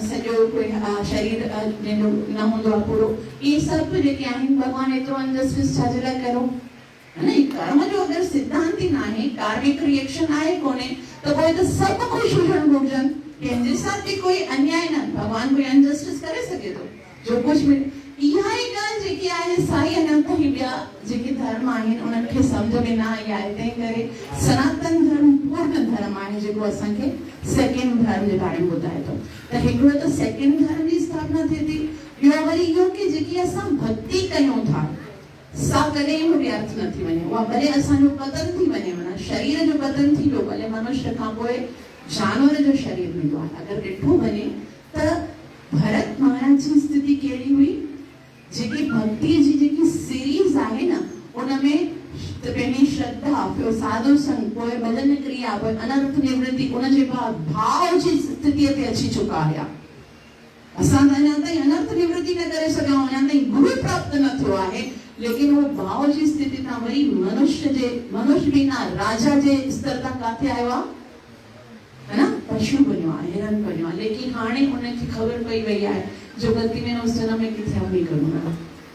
सॼो कोई शरीर जंहिंजो न हूंदो आहे पूरो। इहे सभु जेके आहिनि भॻवान एतिरो अनजस्टिस छाजे लाइ करो? कर्म जो अगर सिद्धांत ही ना है, कार्मिक रिएक्शन आए कोने, तो कोई तो सब खुश हुजण घुरिजनि। कंहिंजे साथ भी कोई अन्याय न, भगवान कोई अनजस्टिस करे सके तो जो कुछ भी इहा ई ॻाल्हि जेकी आहे साईं अञा ताईं ॿिया जेके धर्म आहिनि उन्हनि खे सम्झ में न आई आहे। तंहिं करे सनातन धर्म पूर्ण धर्म आहे जेको असांखे सेकेंड धर्म जे बारे में ॿुधाए थो। त हिकिड़ो त सेकेंड धर्म जी स्थापना थिए थी। ॿियो वरी इहो कि जेकी असां भक्ति कयूं था सा कॾहिं बि व्यर्थ न थी वञे। उहा भले असांजो पतन थी वञे, माना शरीर जो पतन थी वियो, भले मनुष्य खां पोइ जानवर जो शरीर मिलियो आहे। अगरि ॾिठो वञे त भरत महाराज जी स्थिति कहिड़ी हुई? जेकी भक्ति जी जेकी सीरीज़ आहे न, उनमें पंहिंजी श्रद्धा, पोइ साधु संग, पोइ भजन क्रिया, पोइ अनर्थ निवृत्ति, उनजे बाद भाव जी स्थितीअ ते अची चुका हुया। असां त अञा ताईं अनर्थ निवृत्ति न करे सघिया, अञा ताईं गुरु प्राप्त न थियो आहे, लेकिन वो भाव जी स्थिति तां वरी मनुष्य भी ना राजा जे स्तर तां काथे आयो आहे, है ना? पशु बनियो आहे, हिरण बनियो आहे। लेकिन हाणे उनखे ख़बर पई वई आहे जो गलती में उस जन्म में किथे हमी करूंगा।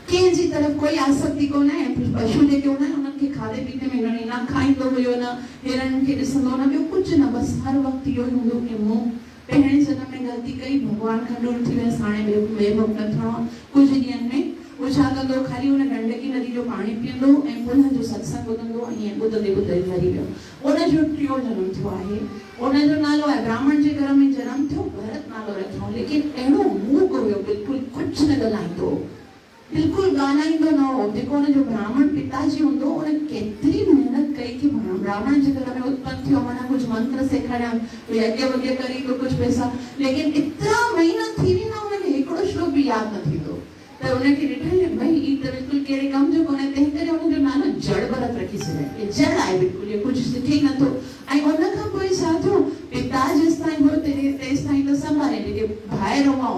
कंहिंजी तरफ़ कोई आसक्ति कोन आहे। पशु जेके हूंदा आहिनि उन्हनि खे खाधे पीते में घणी न खाईंदो हुयो, न हिरण खे ॾिसंदो, न ॿियो कुझु न, बसि हर वक़्तु इहो ई हूंदो कि मूं पहिरें जन्म में ग़लती कई, भॻवान खां दूर थी वियसि, हाणे ॿिए भक्त न थियणो आहे। कुझु ॾींहंनि में वो छा कंदो, खाली उन गंडकी नदी जो पाणी पीअंदो ऐं पुनः जो सत्संग ॿुधंदो, ईअं ॿुधंदे ॿुधंदे मरी वियो। उनजो 3 जनम थियो आहे। उनजो नालो आहे, ब्राह्मण जे घर में जनम थियो, भरत नालो रखियो, लेकिन अहिड़ो मूक हुयो, बिल्कुलु कुझु न ॻाल्हाईंदो, बिल्कुलु ॻाल्हाईंदो न हो। जेको उनजो ब्राह्मण पिताजी हूंदो, उन केतिरी महिनत कई कि ब्राह्मण जे घर में उत्पन्न थियो, माना कुझु मंत्र सेखारिया, यज्ञ वज्ञ करी तो कुझु पैसा, लेकिन एतिरा महीना थी वेंदा उनखे हिकिड़ो श्लोक बि यादि न थींदो। त उनखे ॾिठे भई ई त बिल्कुलु कहिड़े कम जो कोन्हे, तंहिं करे उनजो नालो जड़ भरत रखी छॾियो। जड़ आहे बिल्कुलु, इहो कुझु सिखे ई नथो। ऐं उन खां पोइ छा थियो, पिता जेसिताईं हो तेसिताईं त संभाले, जेके ॿाहिरि हुआ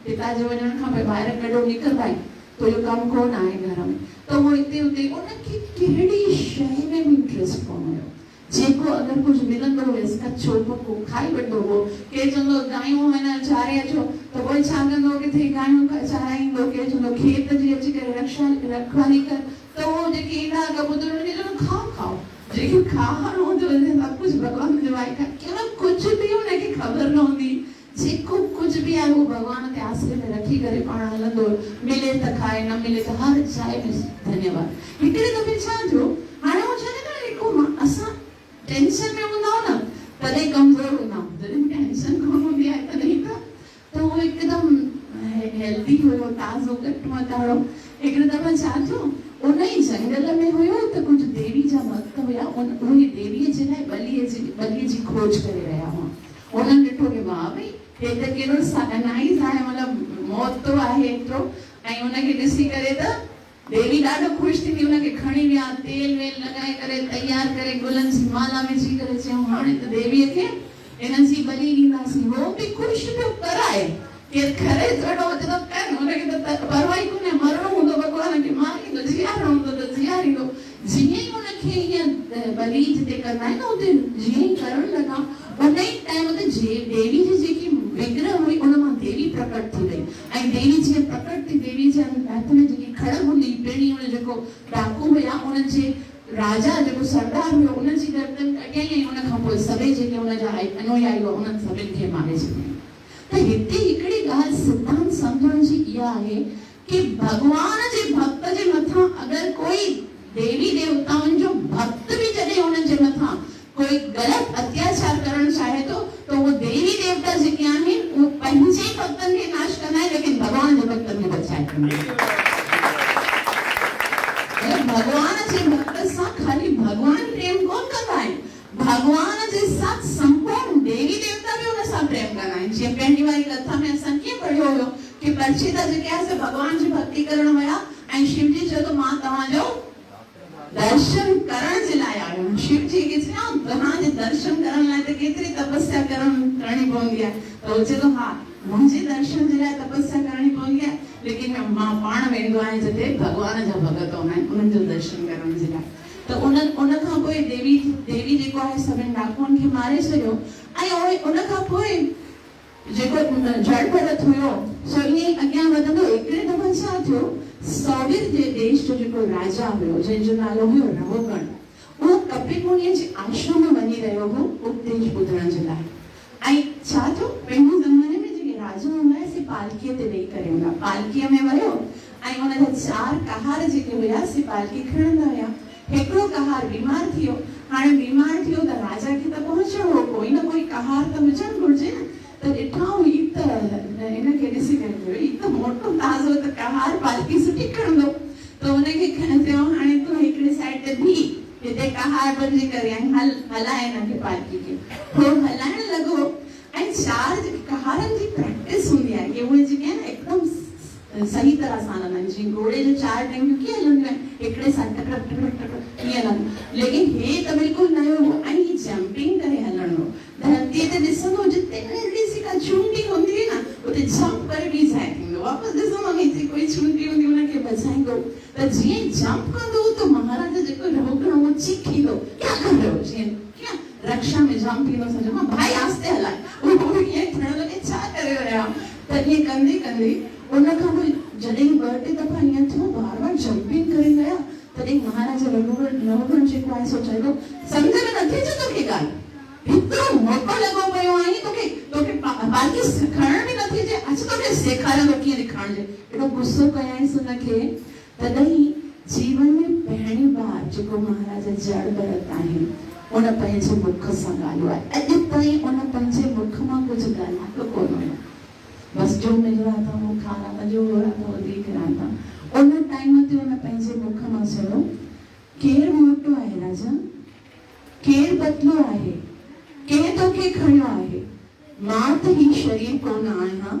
पिता जे वञण खां पोइ ॿाहिरि कॾो निकिरंदा आहिनि, तो इहो कमु कोन आहे घर में। त उहो हिते हुते उनखे कहिड़ी शइ में बि इंट्रस्ट कोन हुयो। जेको अगरि कुझु मिलंदो हुयसि कचो पको खाई वठंदो हो। केरु चवंदो गायूं न चारे अचो, त कोई छा कंदो, किथे गायूं चाराईंदो, केरु चवंदो खेत जी अची करे रखवाली कर, त उहो जेके ईंदा कबूतर उनखे चवंदो खाओ, जेके खाइणो हूंदो सभु कुझु भॻवान जो आहे। कहिड़ो कुझु बि उनखे ख़बर न हूंदी, जेको कुझु बि आहे उहो भॻवान ते आसरे में रखी करे पाण हलंदो, मिले त खाए, न मिले त हर जाइ में धन्यवाद। हिकिड़े दफ़े छा थियो, हाणे उहो छा न असां टेंशन में हूंदा न तॾहिं कमज़ोर हूंदा, जॾहिं टेंशन कोन हूंदी आहे तॾहिं त उहो हिकदमि हेल्दी हुयो, ताज़ो घटि मताड़ो। हिकिड़े दफ़ा छा थियो, उन ई जंगल में हुयो त कुझु देवी जा भक्त हुया, उहे देवीअ जे लाइ बलीअ जी खोज करे रहिया हुआ। उन्हनि ॾिठो कि वाह भई हे त केॾो नाइस आहे, मतिलबु मौतो आहे एतिरो, ऐं उनखे ॾिसी करे त देवी ॾाढो ख़ुशि थी, उनखे खणी विया, तेल वेल लॻाए करे तैयार करे गुलनि जी माला विझी करे चयूं हाणे त देवीअ खे हिन जी बलि ॾींदासीं। वो बि ख़ुशि पियो कराए, केरु करे थोरो त कर, उनखे त परवाह ई कोन्हे, मरणो हूंदो भॻवान खे मारींदो, जीआरणो हूंदो त जीआरींदो। जीअं ई उनखे खे ईअं बलि जिते कंदा आहिनि न उते जीअं ई करण लॻा उन ई टाइम ते देवी जी जेकी विग्रह हुई उन मां देवी प्रकट थी वई ऐं देवी जीअं प्रकट थी देवी जे हथ में जेकी खड़ग हूंदी पहिरीं उन जेको डाकू हुया उन जे राजा जेको सरदार हुयो उन जी गर्दन कटियाई ऐं उन खां पोइ सभई जेके उन जा अनुयायी हुआ उन्हनि सभिनि खे मारे छॾियईं। त हिते हिकिड़ी ॻाल्हि सिद्धांत सम्झण जी इहा आहे कि भगवान जे भक्त जे मथां अगर कोई देवी देवताउनि जो भक्त भी जॾहिं उन्हनि जे मथां कोई गलत अत्याचार करण चाहे तो वो देवी देवता जेके आहिनि वो पंहिंजे भक्तनि खे नाश कंदा आहिनि लेकिन भगवान जे भक्तनि खे बचाए कंदा आहिनि। भगवान जे भक्त सां खाली भगवान प्रेम कोन कंदा आहिनि, भगवान जे साथ संपूर्ण देवी देवता भी उन सां प्रेम कंदा आहिनि। जीअं पहिरीं वारी कथा में असां कीअं पढ़ियो हुयो कि पर्चिता जेके आहे से भगवान जी भक्ति करण विया ऐं शिव जी चयो त मां तव्हांजो दर्शन करण जे लाइ आयो आहियां। शिव जी खे चयो तव्हांजे दर्शन करण लाइ त केतिरी तपस्या करणी पवंदी आहे त हो चए थो हा मुंहिंजे दर्शन जे लाइ तपस्या करणी पवंदी आहे लेकिन मां पाण वेंदो आहियां जिते भगवान जा भगत हूंदा आहिनि उन्हनि जो दर्शन करण जे लाइ। त उन खां पोइ देवी जेको आहे सभिनि डाकुअनि खे मारे छॾियो ऐं उन खां पोइ जेको जड़ भरत हुयो सो ईअं अॻियां वधंदो हिकिड़े दफ़े छा थियो सौविर जे देश जो जेको राजा हुयो जंहिंजो नालो हुयो रवोगण उहो कपिल मुनीअ जे आश्रम में वञी रहियो हो उपदेश ॿुधण जे लाइ। ऐं छा थियो पंहिंजे ज़माने में जेके राजा हूंदा हुआ से पालकीअ ते वेही करे हूंदा पालकीअ में वियो ऐं उन जा 4 कहार जेके हुया से पालकी खणंदा हुया। हिकिड़ो कहार बीमार थियो, हाणे बीमार थियो त राजा खे त पहुचणो हो कोई न कोई कहार त हुजणु घुरिजे न त ॾिठऊं ही त हिनखे ॾिसी करे ही त मोटो ताज़ो त कहार पालकी सुठी खणंदो त हुनखे चयो हाणे तूं हिकिड़े साइड ते बीह हिते कहार बंदि करे हलाए हिनखे पालकी खे हो हलाइण लॻो ऐं 4 कहारनि जी प्रैक्टिस हूंदी आहे कि उहे जेके आहिनि एकदम सही तरह सां हलंदा आहिनि। जीअं घोड़े जो 4 टंगियूं कीअं हलंदियूं आहिनि हिकिड़े सां टक टक टक टक कीअं हलंदियूं लेकिन हे त बिल्कुलु नयो हो ऐं ही जंपिंग करे हलणो धरतीअ ते ॾिसंदो जिते नंढी सी का चूंटी हूंदी हुई न उते जंप करे बि ज़ाए थींदो वापसि ॾिसंदो हिते कोई चूंटी हूंदी हुनखे बचाईंदो त जीअं जंप कंदो त महाराज जेको रवोगण वो चीखींदो क्या कर रहे हो जीअं क्या रक्षा में जंप थींदो सम्झो मां भाई आस्ते हलाए उहो ईअं थियण लॻे छा करे रहिया त ईअं कंदे कंदे उन खां पोइ जॾहिं 2-3 दफ़ा ईअं थियो बार बार जंपिंग करे विया तॾहिं महाराज रवोगण जेको आहे सो चयो सम्झ में नथी अचे तोखे ॻाल्हि इतना मोटो लॻो पियो आहे तोखे पालकी खणण बि नथी अचे अच तोखे सेखारियो कीअं खणजे एॾो गुस्सो कयाईंसि हुनखे। तॾहिं जीवन में पहिरीं बार जेको महाराज जड़ भरत आहिनि उन पंहिंजे मुख सां ॻाल्हियो आहे अॼु ताईं उन पंहिंजे मुख मां कुझु ॻाल्हायो कोन हुयो बस जो मिल रहा था वो खा रहा था जो हो रहा था वो देख रहा था। उन टाइम ते उन पंहिंजे मुख मां चयो केरु मोटो आहे राजा केरु पतलो आहे केरु तोखे खणियो आहे मां त ही शरीर कोन आहियां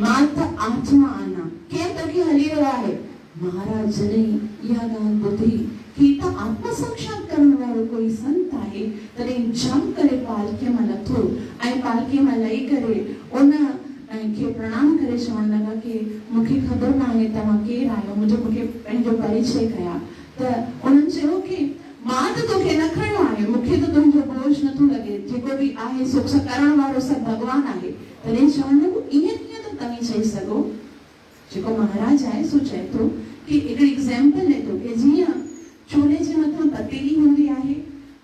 मां त आत्मा आहियां केरु तोखे हली रहियो आहे। महाराज जॾहिं इहा ॻाल्हि ॿुधी कि त आत्म साक्षात करण वारो कोई संत आहे तॾहिं जंप करे पालकीअ मां लथो ऐं पालकीअ मां लही करे उन खे प्रणाम करे चवण लॻा कि मूंखे ख़बर न आहे तव्हां केरु आहियो मूंखे पंहिंजो परिचय कया त उन्हनि चयो कि मां त तोखे न खणियो आहे मूंखे त तुंहिंजो बोझ नथो लॻे जेको बि आहे सुख करण वारो सभु भॻवान आहे। तॾहिं चवण लॻो ईअं कीअं त तव्हां चई सघो जेको महाराज आहे सो चए थो कि हिकिड़ी एग्जाम्पल ॾे थो कि जीअं चूल्हे जे मथां पतीली हूंदी आहे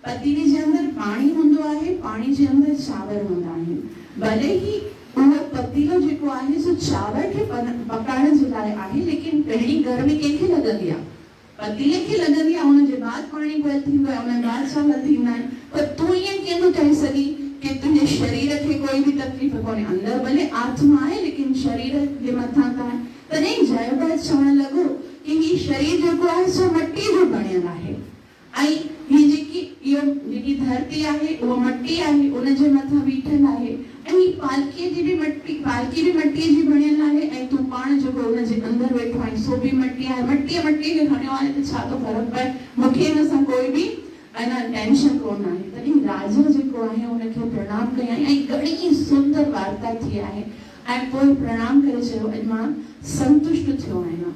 पतीली जे अंदरि पाणी हूंदो आहे पाणी जे अंदरि चांवर हूंदा आहिनि भले ई उहो पतीलो जेको आहे सो चांवर खे पकाइण जे लाइ आहे लेकिन पहिरीं गर्मी कंहिंखे लॻंदी आहे पतीले खे लॻंदी आहे उन जे बाद पाणी बॉइल थींदो आहे उन बाद चांवर थींदा आहिनि पर तूं ईअं कीअं थो चई सघी कि तुंहिंजे शरीर खे कोई बि तकलीफ़ कोन्हे अंदरि भले आत्मा आहे लेकिन शरीर जे मथां त आहे। तॾहिं जयभरत चवण लॻो कि ही शरीर जेको आहे सो मटी जो बणियल आहे ऐं ही जेकी धरती आहे उहा मटी आहे उन जे मथां बीठल आहे ऐं पालकी बि मटीअ जी बणियल आहे ऐं तूं पाण जेको उन जे अंदरि वेठो आहे सो बि मटी आहे मटीअ खे खणियो आहे त छा थो फ़र्क़ु पए मूंखे हिन सां कोई बि अञा टेंशन कोन आहे। तॾहिं राजा जेको आहे उनखे प्रणाम कयईं ऐं घणी सुंदर वार्ता थी आहे ऐं पोइ प्रणाम करे चयो अॼु मां संतुष्ट थियो आहियां।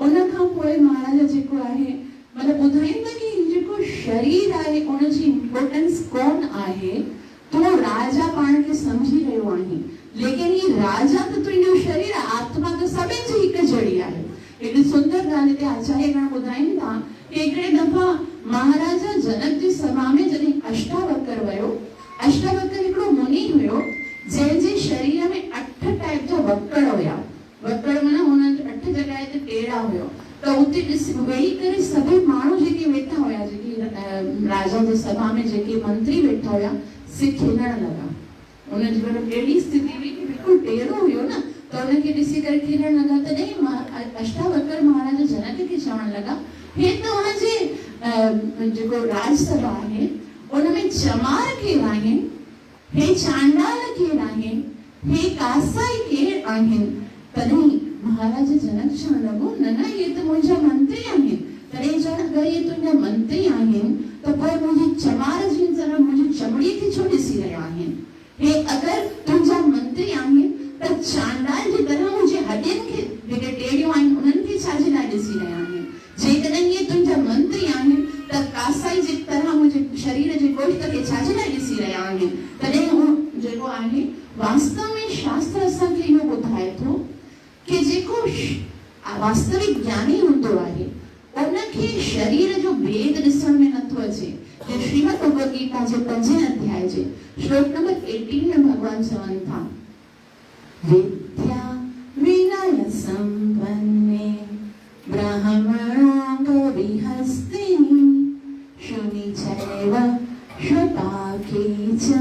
उन खां पोइ महाराज जेको आहे मतलब ॿुधाईंदा कि जेको शरीर आहे उनजी इंपोर्टेंस कोन आहे तो राजा पाण खे समझी रहियो आहे, लेकिन ये राजा तो तुंहिंजो शरीर आत्मा तो सभिनि जी हिकु जड़ी आहे। एॾी सुंदर ॻाल्हि हिते आचार्यगण ॿुधाइनि था कि हिकिड़े दफ़ा महाराजा जनक जी सभा में जॾहिं अष्टावक्र वियो, अष्टावक्र हिकिड़ो मुनि हुयो जंहिंजे शरीर में 8 टाइप जा वक्कड़ हुया। वक्कड़ माना हुन 8 जॻह ते टेड़ा हुयो। तो उते वेही करे सभई माण्हू जेके वेठा हुया, जेके राजा जे सभा में जेके मंत्री वेठा हुया, से खिलण लगा। उनजी मतिलबु अहिड़ी स्थिति हुई कि बिल्कुलु टेड़ो हुयो न, तो उनखे ॾिसी करे खिलण लगा। तॾहिं अष्टावक्र महाराज जनक खे चवण लगा, हे तव्हांजे जेको राजसभा आहे उनमें चमार केरु आहिनि, हे चांडाल केरु आहिनि, हे कासाई केरु आहिनि? तॾहिं महाराज जनक चवण लॻो, न न ये तो मुंहिंजा मंत्री आहिनि। तॾहिं चवण अगरि ये तुंहिंजा मंत्री आहिनि त पोइ मुंहिंजी चमार जी तरह मुंहिंजी चमड़ीअ खे छो ॾिसी रहिया आहिनि? हे अगरि तुंहिंजा मंत्री आहिनि त चांडाल जी तरह मुंहिंजे हॾियुनि खे जेके टेड़ियूं आहिनि उन्हनि खे छाजे लाइ ॾिसी रहिया आहिनि? जेकॾहिं ये तुंहिंजा मंत्री आहिनि त कासाई जी तरह मुंहिंजे शरीर जे गोश्त खे छाजे लाइ ॾिसी रहिया आहिनि? तॾहिं हू जेको आहे वास्तव में शास्त्र असांखे इहो ॿुधाए थो कि जेको वास्तविक ज्ञानी हूंदो आहे उनखे शरीर जो भेद ॾिसण में नथो अचे। श्रीमद भगवद गीता जे 5 अध्याय जे श्लोक नंबर 18 में भगवान चवनि था, विद्या विनय संपन्ने ब्राह्मणो विहस्तिनि शुनि चैव श्रुताकी च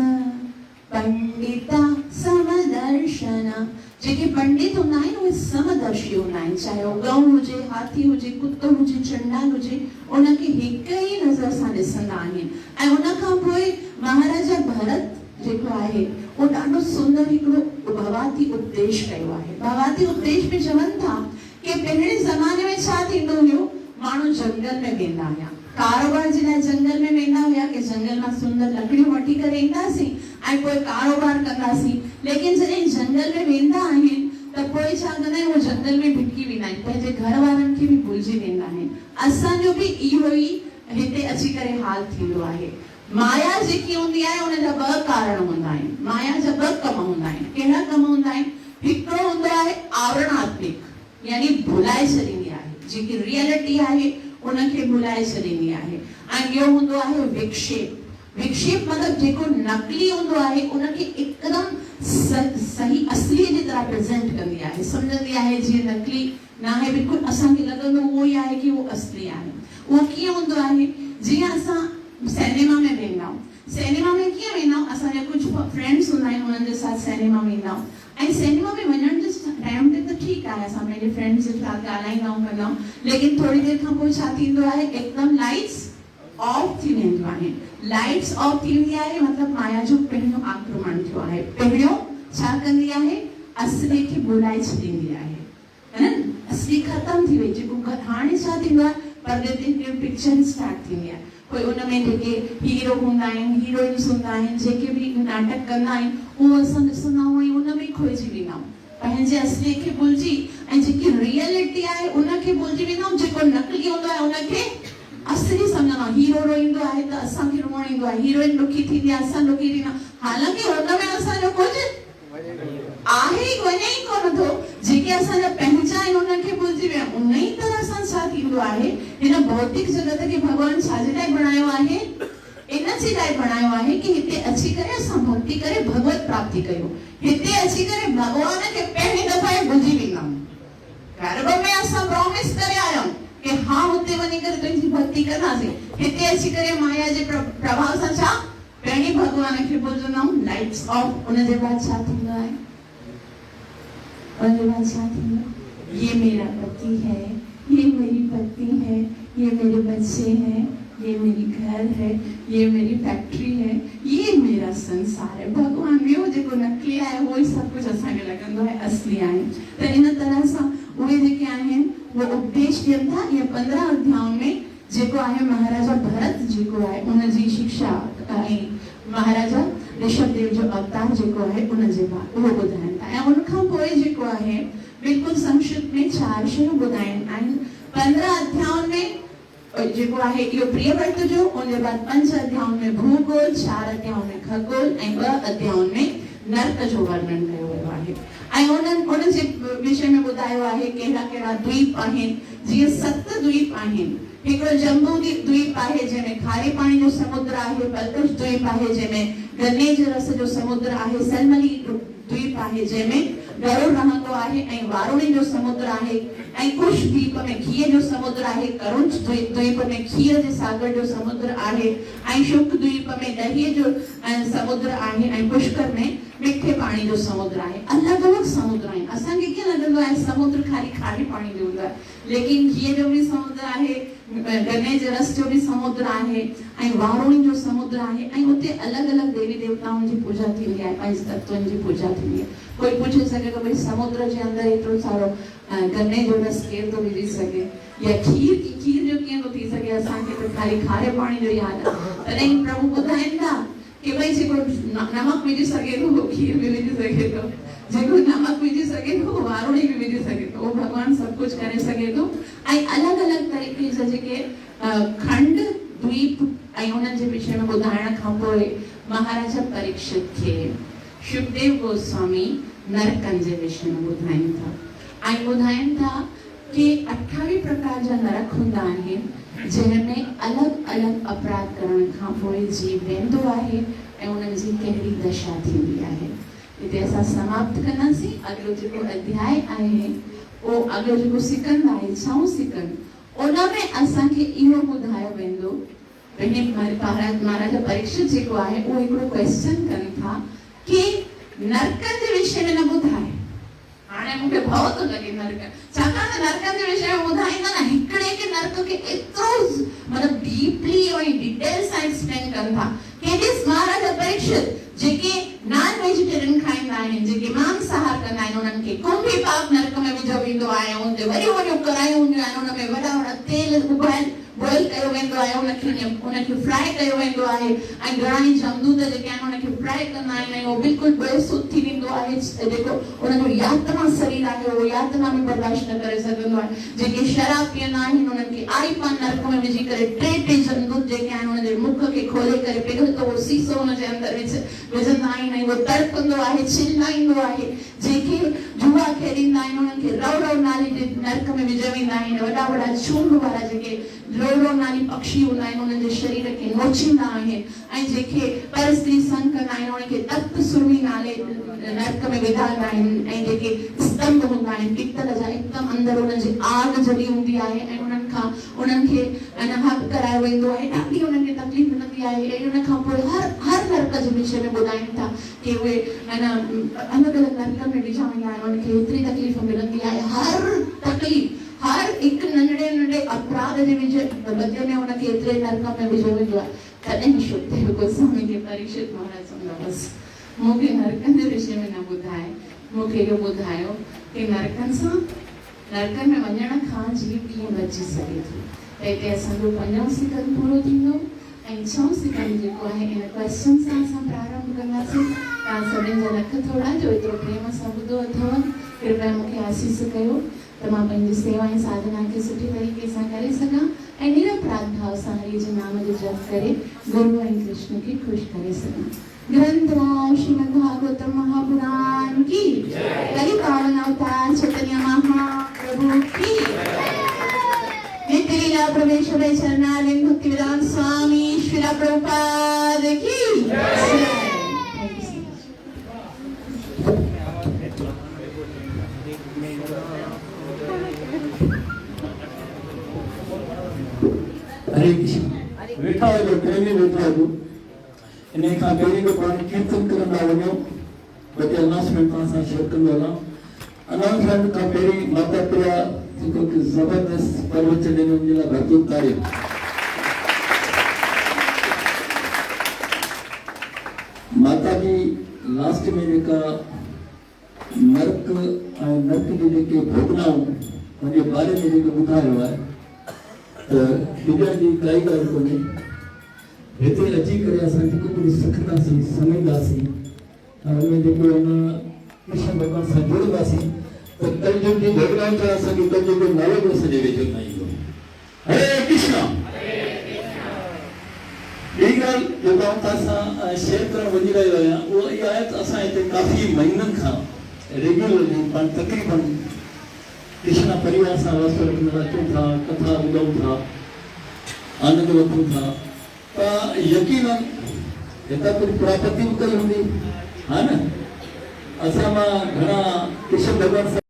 पंडिता समदर्शना। जेके पंडित हूंदा आहिनि उहे समदर्शी हूंदा आहिनि, चाहे उहो गऊ हुजे, हाथी हुजे, कुतो हुजे, चंडाल हुजे, उनखे हिक ई नज़र सां ॾिसंदा आहिनि। ऐं उनखां पोइ महाराजा भरत जेको आहे उहो ॾाढो सुंदर हिकिड़ो भवाती उपदेश कयो आहे। भवाती उपदेश में चवनि था कि पहिरें ज़माने में छा थींदो हुयो, माण्हू जंगल में वेंदा हुया, कारोबार जे लाइ जंगल में वेंदा हुया कि जंगल मां सुंदर लकड़ियूं वठी करे ईंदासीं ऐं पोइ कारोबार कंदासीं। लेकिन जॾहिं जंगल में वेंदा आहिनि त पोइ छा कंदा आहिनि, उहो जंगल में भिटकी वेंदा आहिनि, पंहिंजे घर वारनि खे बि भुलिजी वेंदा आहिनि। असांजो बि इहो ई हिते अची करे हाल थींदो आहे। माया जेकी हूंदी आहे उनजा 2 कारण हूंदा आहिनि। माया जा 2 कम हूंदा आहिनि। कहिड़ा कम हूंदा आहिनि? हिकिड़ो हूंदो आहे आवरणात्मिक, यानी भुलाए छॾींदी आहे, जेकी रियलिटी आहे उनखे भुलाए छॾींदी आहे। ऐं ॿियो हूंदो आहे विक्षेप। विक्षेप मतिलबु जेको नकली हूंदो आहे उनखे एकदम सही असली जी तरह प्रेजेंट कंदी आहे, सम्झंदी आहे जीअं नकली न आहे, बिल्कुलु असांखे लॻंदो उहो ई आहे कि उहो असली आहे। उहो कीअं हूंदो आहे? जीअं असां सिनेमा में वेंदा आहियूं, सिनेमा में कीअं वेंदा आहियूं, असांजा कुझु फ्रेंड्स हूंदा आहिनि, उन्हनि जे साथ सिनेमा वेंदा आहियूं। ऐं सिनेमा में वञण जे टाइम ते त ठीकु आहे, असां पंहिंजे फ्रेंड्स जे साथ ॻाल्हाईंदा आहियूं, कंदा आहियूं, लेकिन थोरी देरि खां पोइ छा थींदो आहे, एकदम लाइट्स ऑफ थी वेंदियूं आहिनि। लाइट्स ऑफ थींदी आहे मतिलबु माया जो पहिरियों आक्रमण थियो आहे। पहिरियों छा कंदी आहे, असली खे भुलाए छॾींदी आहे, है न? असली ख़तम थी वई। जेको हाणे छा थींदो आहे, परदे ते पिक्चर स्टार्ट थींदी आहे, कोई उनमें जेके हीरो हूंदा आहिनि, हीरोइन्स हूंदा आहिनि, जेके बि नाटक कंदा आहिनि, उहो असां ॾिसंदा आहियूं ऐं उनमें खोइजी वेंदा आहियूं, पंहिंजे असली खे भुलिजी, ऐं जेकी रियलिटी आहे उनखे भुलिजी वेंदा आहियूं। जेको नकली हूंदो आहे उनखे असली सम्झंदा आहियूं। हीरो रोईंदो आहे त असांखे रोअण ईंदो आहे, हीरोइन ॾुखी थींदी आहे असां ॾुखी थींदा, हालांकि हुनमें असांजो कुझु आहे ई वञे ई कोन थो। जेके असांजा पंहिंजा आहिनि उनखे भुलिजी विया। उन ई तरह सां छा थींदो आहे, हिन भौतिक जगत खे भॻवान छाजे लाइ बणायो आहे? इन जे लाइ बणायो आहे कि हिते अची करे असां भक्ति करे भगवत प्राप्ति कयूं। हिते अची करे भगवान खे पहिरीं दफ़ा भुलिजी वेंदा आहियूं। गर्भ में असां प्रॉमिस करे आया आहियूं कि हाँ हुते वञी करे तुंहिंजी भक्ति कंदासीं। हिते अची करे माया जे प्रभाव सां छा पहिरीं भगवान खे भुलिजंदा आहियूं। Lights off. उन जे बाद छा थींदो आहे? उन जे बाद छा थींदो? ये मेरा पति है, ये मेरी पत्नी है, ये मेरे बच्चे हैं, ये मेरी घर है, ये मेरी फैक्ट्री है, ये मेरा संसार है। भगवान ॿियो जेको नकली आहे उहो ई सभु कुझु असांखे लॻंदो आहे असली आहे। त इन तरह सां उहे जेके आहिनि उहे उपदेश ॾियनि था। इहे 15 अध्यायुनि में जेको आहे महाराजा भरत जेको आहे उनजी शिक्षा ऐं महाराजा ऋषभदेव जो अवतार जेको आहे उन जे बाद उहो ॿुधाइनि था। ऐं उनखां पोइ जेको आहे बिल्कुलु संक्षिप्त में 4 शयूं ॿुधाइनि आहिनि। 15 अध्यायुनि में जेको आहे इहो प्रिय व्रत जो। उन जे बाद 5 अध्यायुनि में भूगोल, 4 अध्यायुनि में खगोल ऐं 2 अध्यायुनि में नर्क जो वर्णन कयो वियो आहे। ऐं उन जे विषय में ॿुधायो आहे कहिड़ा कहिड़ा द्वीप आहिनि। जीअं 7 द्वीप आहिनि। हिकिड़ो जम्बू द्वीप आहे जंहिंमें खारे पाणी जो समुद्र आहे। बल्कश द्वीप आहे जंहिंमें गन्ने जे रस जो समुद्र आहे। सलमली द्वीप आहे जंहिंमें गरुड़ रहंदो आहे ऐं वारुणी जो समुद्र आहे। ऐं कुश द्वीप में घीअ जो समुद्र आहे। करुंज द्वीप में खीर जे सागर जो समुद्र आहे। ऐं शुक द्वीप में ॾहीअ जो समुद्र आहे। ऐं पुष्कर में मिठे पाणी जो समुद्र आहे। अलॻि अलॻि समुद्र आहिनि। असांखे कीअं लॻंदो आहे समुद्र खाली खारे पाणी जो हूंदो आहे, लेकिन घीअ जो बि समुद्र आहे, गन्ने जे रस जो बि समुद्र आहे ऐं वारुणी जो समुद्र आहे। ऐं उते अलॻि अलॻि देवी देवताउनि जी पूजा थींदी आहे, पंज तत्वनि जी पूजा थींदी आहे। कोई पुछे सघे थो भई समुद्र जे अंदरि एतिरो सारो गन्ने जो रस केरु थो विझी सघे, या खीर जो कीअं थो थी सघे। असांखे त खाली खारे पाणी जो यादि आहे। तॾहिं प्रभु ॿुधाइनि था कि भई जेको नमक विझी सघे थो उहो खीर बि विझी सघे थो, जेको नमक विझी सघे थो वारुणी बि विझी सघे थो। उहो भॻवानु सभु कुझु करे सघे थो। ऐं अलॻि अलॻि तरीक़े जा जेके खंड द्वीप ऐं उन्हनि जे विषय में ॿुधाइण खां पोइ महाराजा परीक्षित खे शुकदेव गोस्वामी नरकनि जे विषय में ॿुधाइनि था। ऐं ॿुधाइनि था कि 28 प्रकार जा नरक हूंदा आहिनि जंहिंमें अलॻि अलॻि अपराध करण खां पोइ जीव वेंदो आहे ऐं उन्हनि जी कहिड़ी दशा थींदी आहे। हिते असां समाप्त कंदासीं। अॻिलो जेको अध्याय आहे उहो अॻिलो जेको सिकंद आहे 6 सिकंद, उन में असांखे इहो ॿुधायो वेंदो। महाराजा परीक्षित जेको आहे उहो हिकिड़ो क्वेश्चन कनि था कि नरकनि जे विषय में न ॿुधाए। हाणे मूंखे भउ थो लॻे नरक, छाकाणि त नरकनि जे विषय में ॿुधाईंदा न हिकिड़े हिकु नरक खे एतिरो मतिलबु डीपली ऐं डिटेल सां एक्सप्लेन कनि था कि महाराजा परीक्षित जेके नॉन वेजिटेरियन खाईंदा आहिनि, जेके मांसाहार कंदा आहिनि, उन्हनि खे कुंभी पाप नरक में विझो वेंदो आहे। उन ते वॾियूं वॾियूं करायूं हूंदियूं आहिनि, उन में वॾा वॾा तेल बॉइल कयो वेंदो आहे, उनखे फ्राई कयो वेंदो आहे। ऐं घणा ई जमदूत जेके आहिनि उनखे फ्राई कंदा आहिनि ऐं उहो बिल्कुलु बेसुध थी वेंदो आहे। जेको उनजो यातना शरीर आहे उहो यातना में बर्दाश्त न करे सघंदो आहे। जेके शराब पीअंदा आहिनि उन्हनि खे आई पान नरक में विझी करे टे जमदूत जेके आहिनि उनजे मुख खे खोले करे पिघलंदो उहो सीसो उनजे अंदरि विझंदा आहिनि ऐं उहो तड़पंदो आहे, चिल्लाईंदो आहे। जेके जुआ खेॾींदा आहिनि उन्हनि खे रव रव नाली जे नरक में विझ वेंदा आहिनि। वॾा वॾा चूंड वारा जेके रव रव नाली पक्षी हूंदा आहिनि उन्हनि जे शरीर खे नोचींदा आहिनि। ऐं जेके परस्त्री संग कंदा आहिनि उनखे तख्त सुरवी नाले नरक में विधाईंदा आहिनि। ऐं जेके स्तंभ हूंदा आहिनि पित्तल जा, हिकदमि अंदरि उन्हनि जी आग जली हूंदी आहे ऐं उन्हनि खे हक करायो वेंदो आहे। ॾाढी उन्हनि खे तकलीफ़ मिलंदी आहे। ऐं उन खां पोइ हर नरक जे विषय में ॿुधाइनि था कि उहे अलॻि अलॻि नरक में विझा वेंदा आहिनि। उनखे एतिरी तकलीफ़ मिलंदी आहे। हर हिकु नंढड़े नंढड़े अपराध जे बदले में उनखे एतिरे नरक में विझो वेंदो आहे। तॾहिं शुकदेव गोस्वामी खे परीक्षित महाराज चवंदो मूंखे नरकनि जे विषय में न ॿुधाए, मूंखे इहो ॿुधायो कि नरकनि में वञण खां जीव कीअं बची सघे थो। त हिते असांजो 5 सिकंद पूरो थींदो ऐं 6 सिकंद जेको आहे इन क्वेश्चन सां असां प्रारंभ कंदासीं। तव्हां सभिनी जा लख थोड़ा जो एतिरो प्रेम सां ॿुधो अथव, कृपया मूंखे आसीस कयो त मां पंहिंजी सेवा ऐं साधना खे सुठी तरीक़े सां करे सघां ऐं निरपराध भाव सां हरि जे नाम जो जप करे गुरु ऐं कृष्ण खे ख़ुशि करे सघां। ग्रंथराज श्रीमद् भागवतम महापुराण की कलि पावन अवतार चैतन्य महाप्रभु की नित्य लीला प्रवेश चरणारविंद भक्तिवेदांत स्वामी श्री प्रभुपाद की जय। हरे कृष्ण। वेठा हो ट्रेन में वेठा हो इन खां पहिरीं को पाण कीर्तन कंदा वञो। ॿ टे अनाउंसमेंट सां शेयर कंदो हलां। अनाउंसमेंट खां पहिरीं माता प्रिया जेको कि ज़बरदस्त प्रवचन ॾिनो उन जे लाइ भरपूर तारीफ़। माता जी लास्ट में जेका नरक ऐं नरक जी जेके भोगनाऊं उनजे बारे में जेको ॿुधायो आहे त हिजण जी काई ॻाल्हि कोन्हे। हिते अची करे असां जेको कुझु सिखंदासीं सम्झंदासीं ऐं उनमें जेको हिन कृष्ण भॻवान सां जुड़ंदासीं त कलयुग जी घटनाउनि सां असांखे कलयुग जो नालो बि सॼे वेझो न ईंदो। हरे कृष्ण। जेको आउं तव्हां सां शेयर करणु वञी रहियो आहियां उहो इहा आहे त असां हिते काफ़ी महीननि खां रेगुलरली पाण तक़रीबन कृष्णा परिवार सां वास्तो रखंदा अचूं था, कथा ॿुधूं था, आनंद वठूं था, त यकीनन हितां कुझु प्रापति बि कई हूंदी हा न। असां मां घणा कृष्ण भॻवान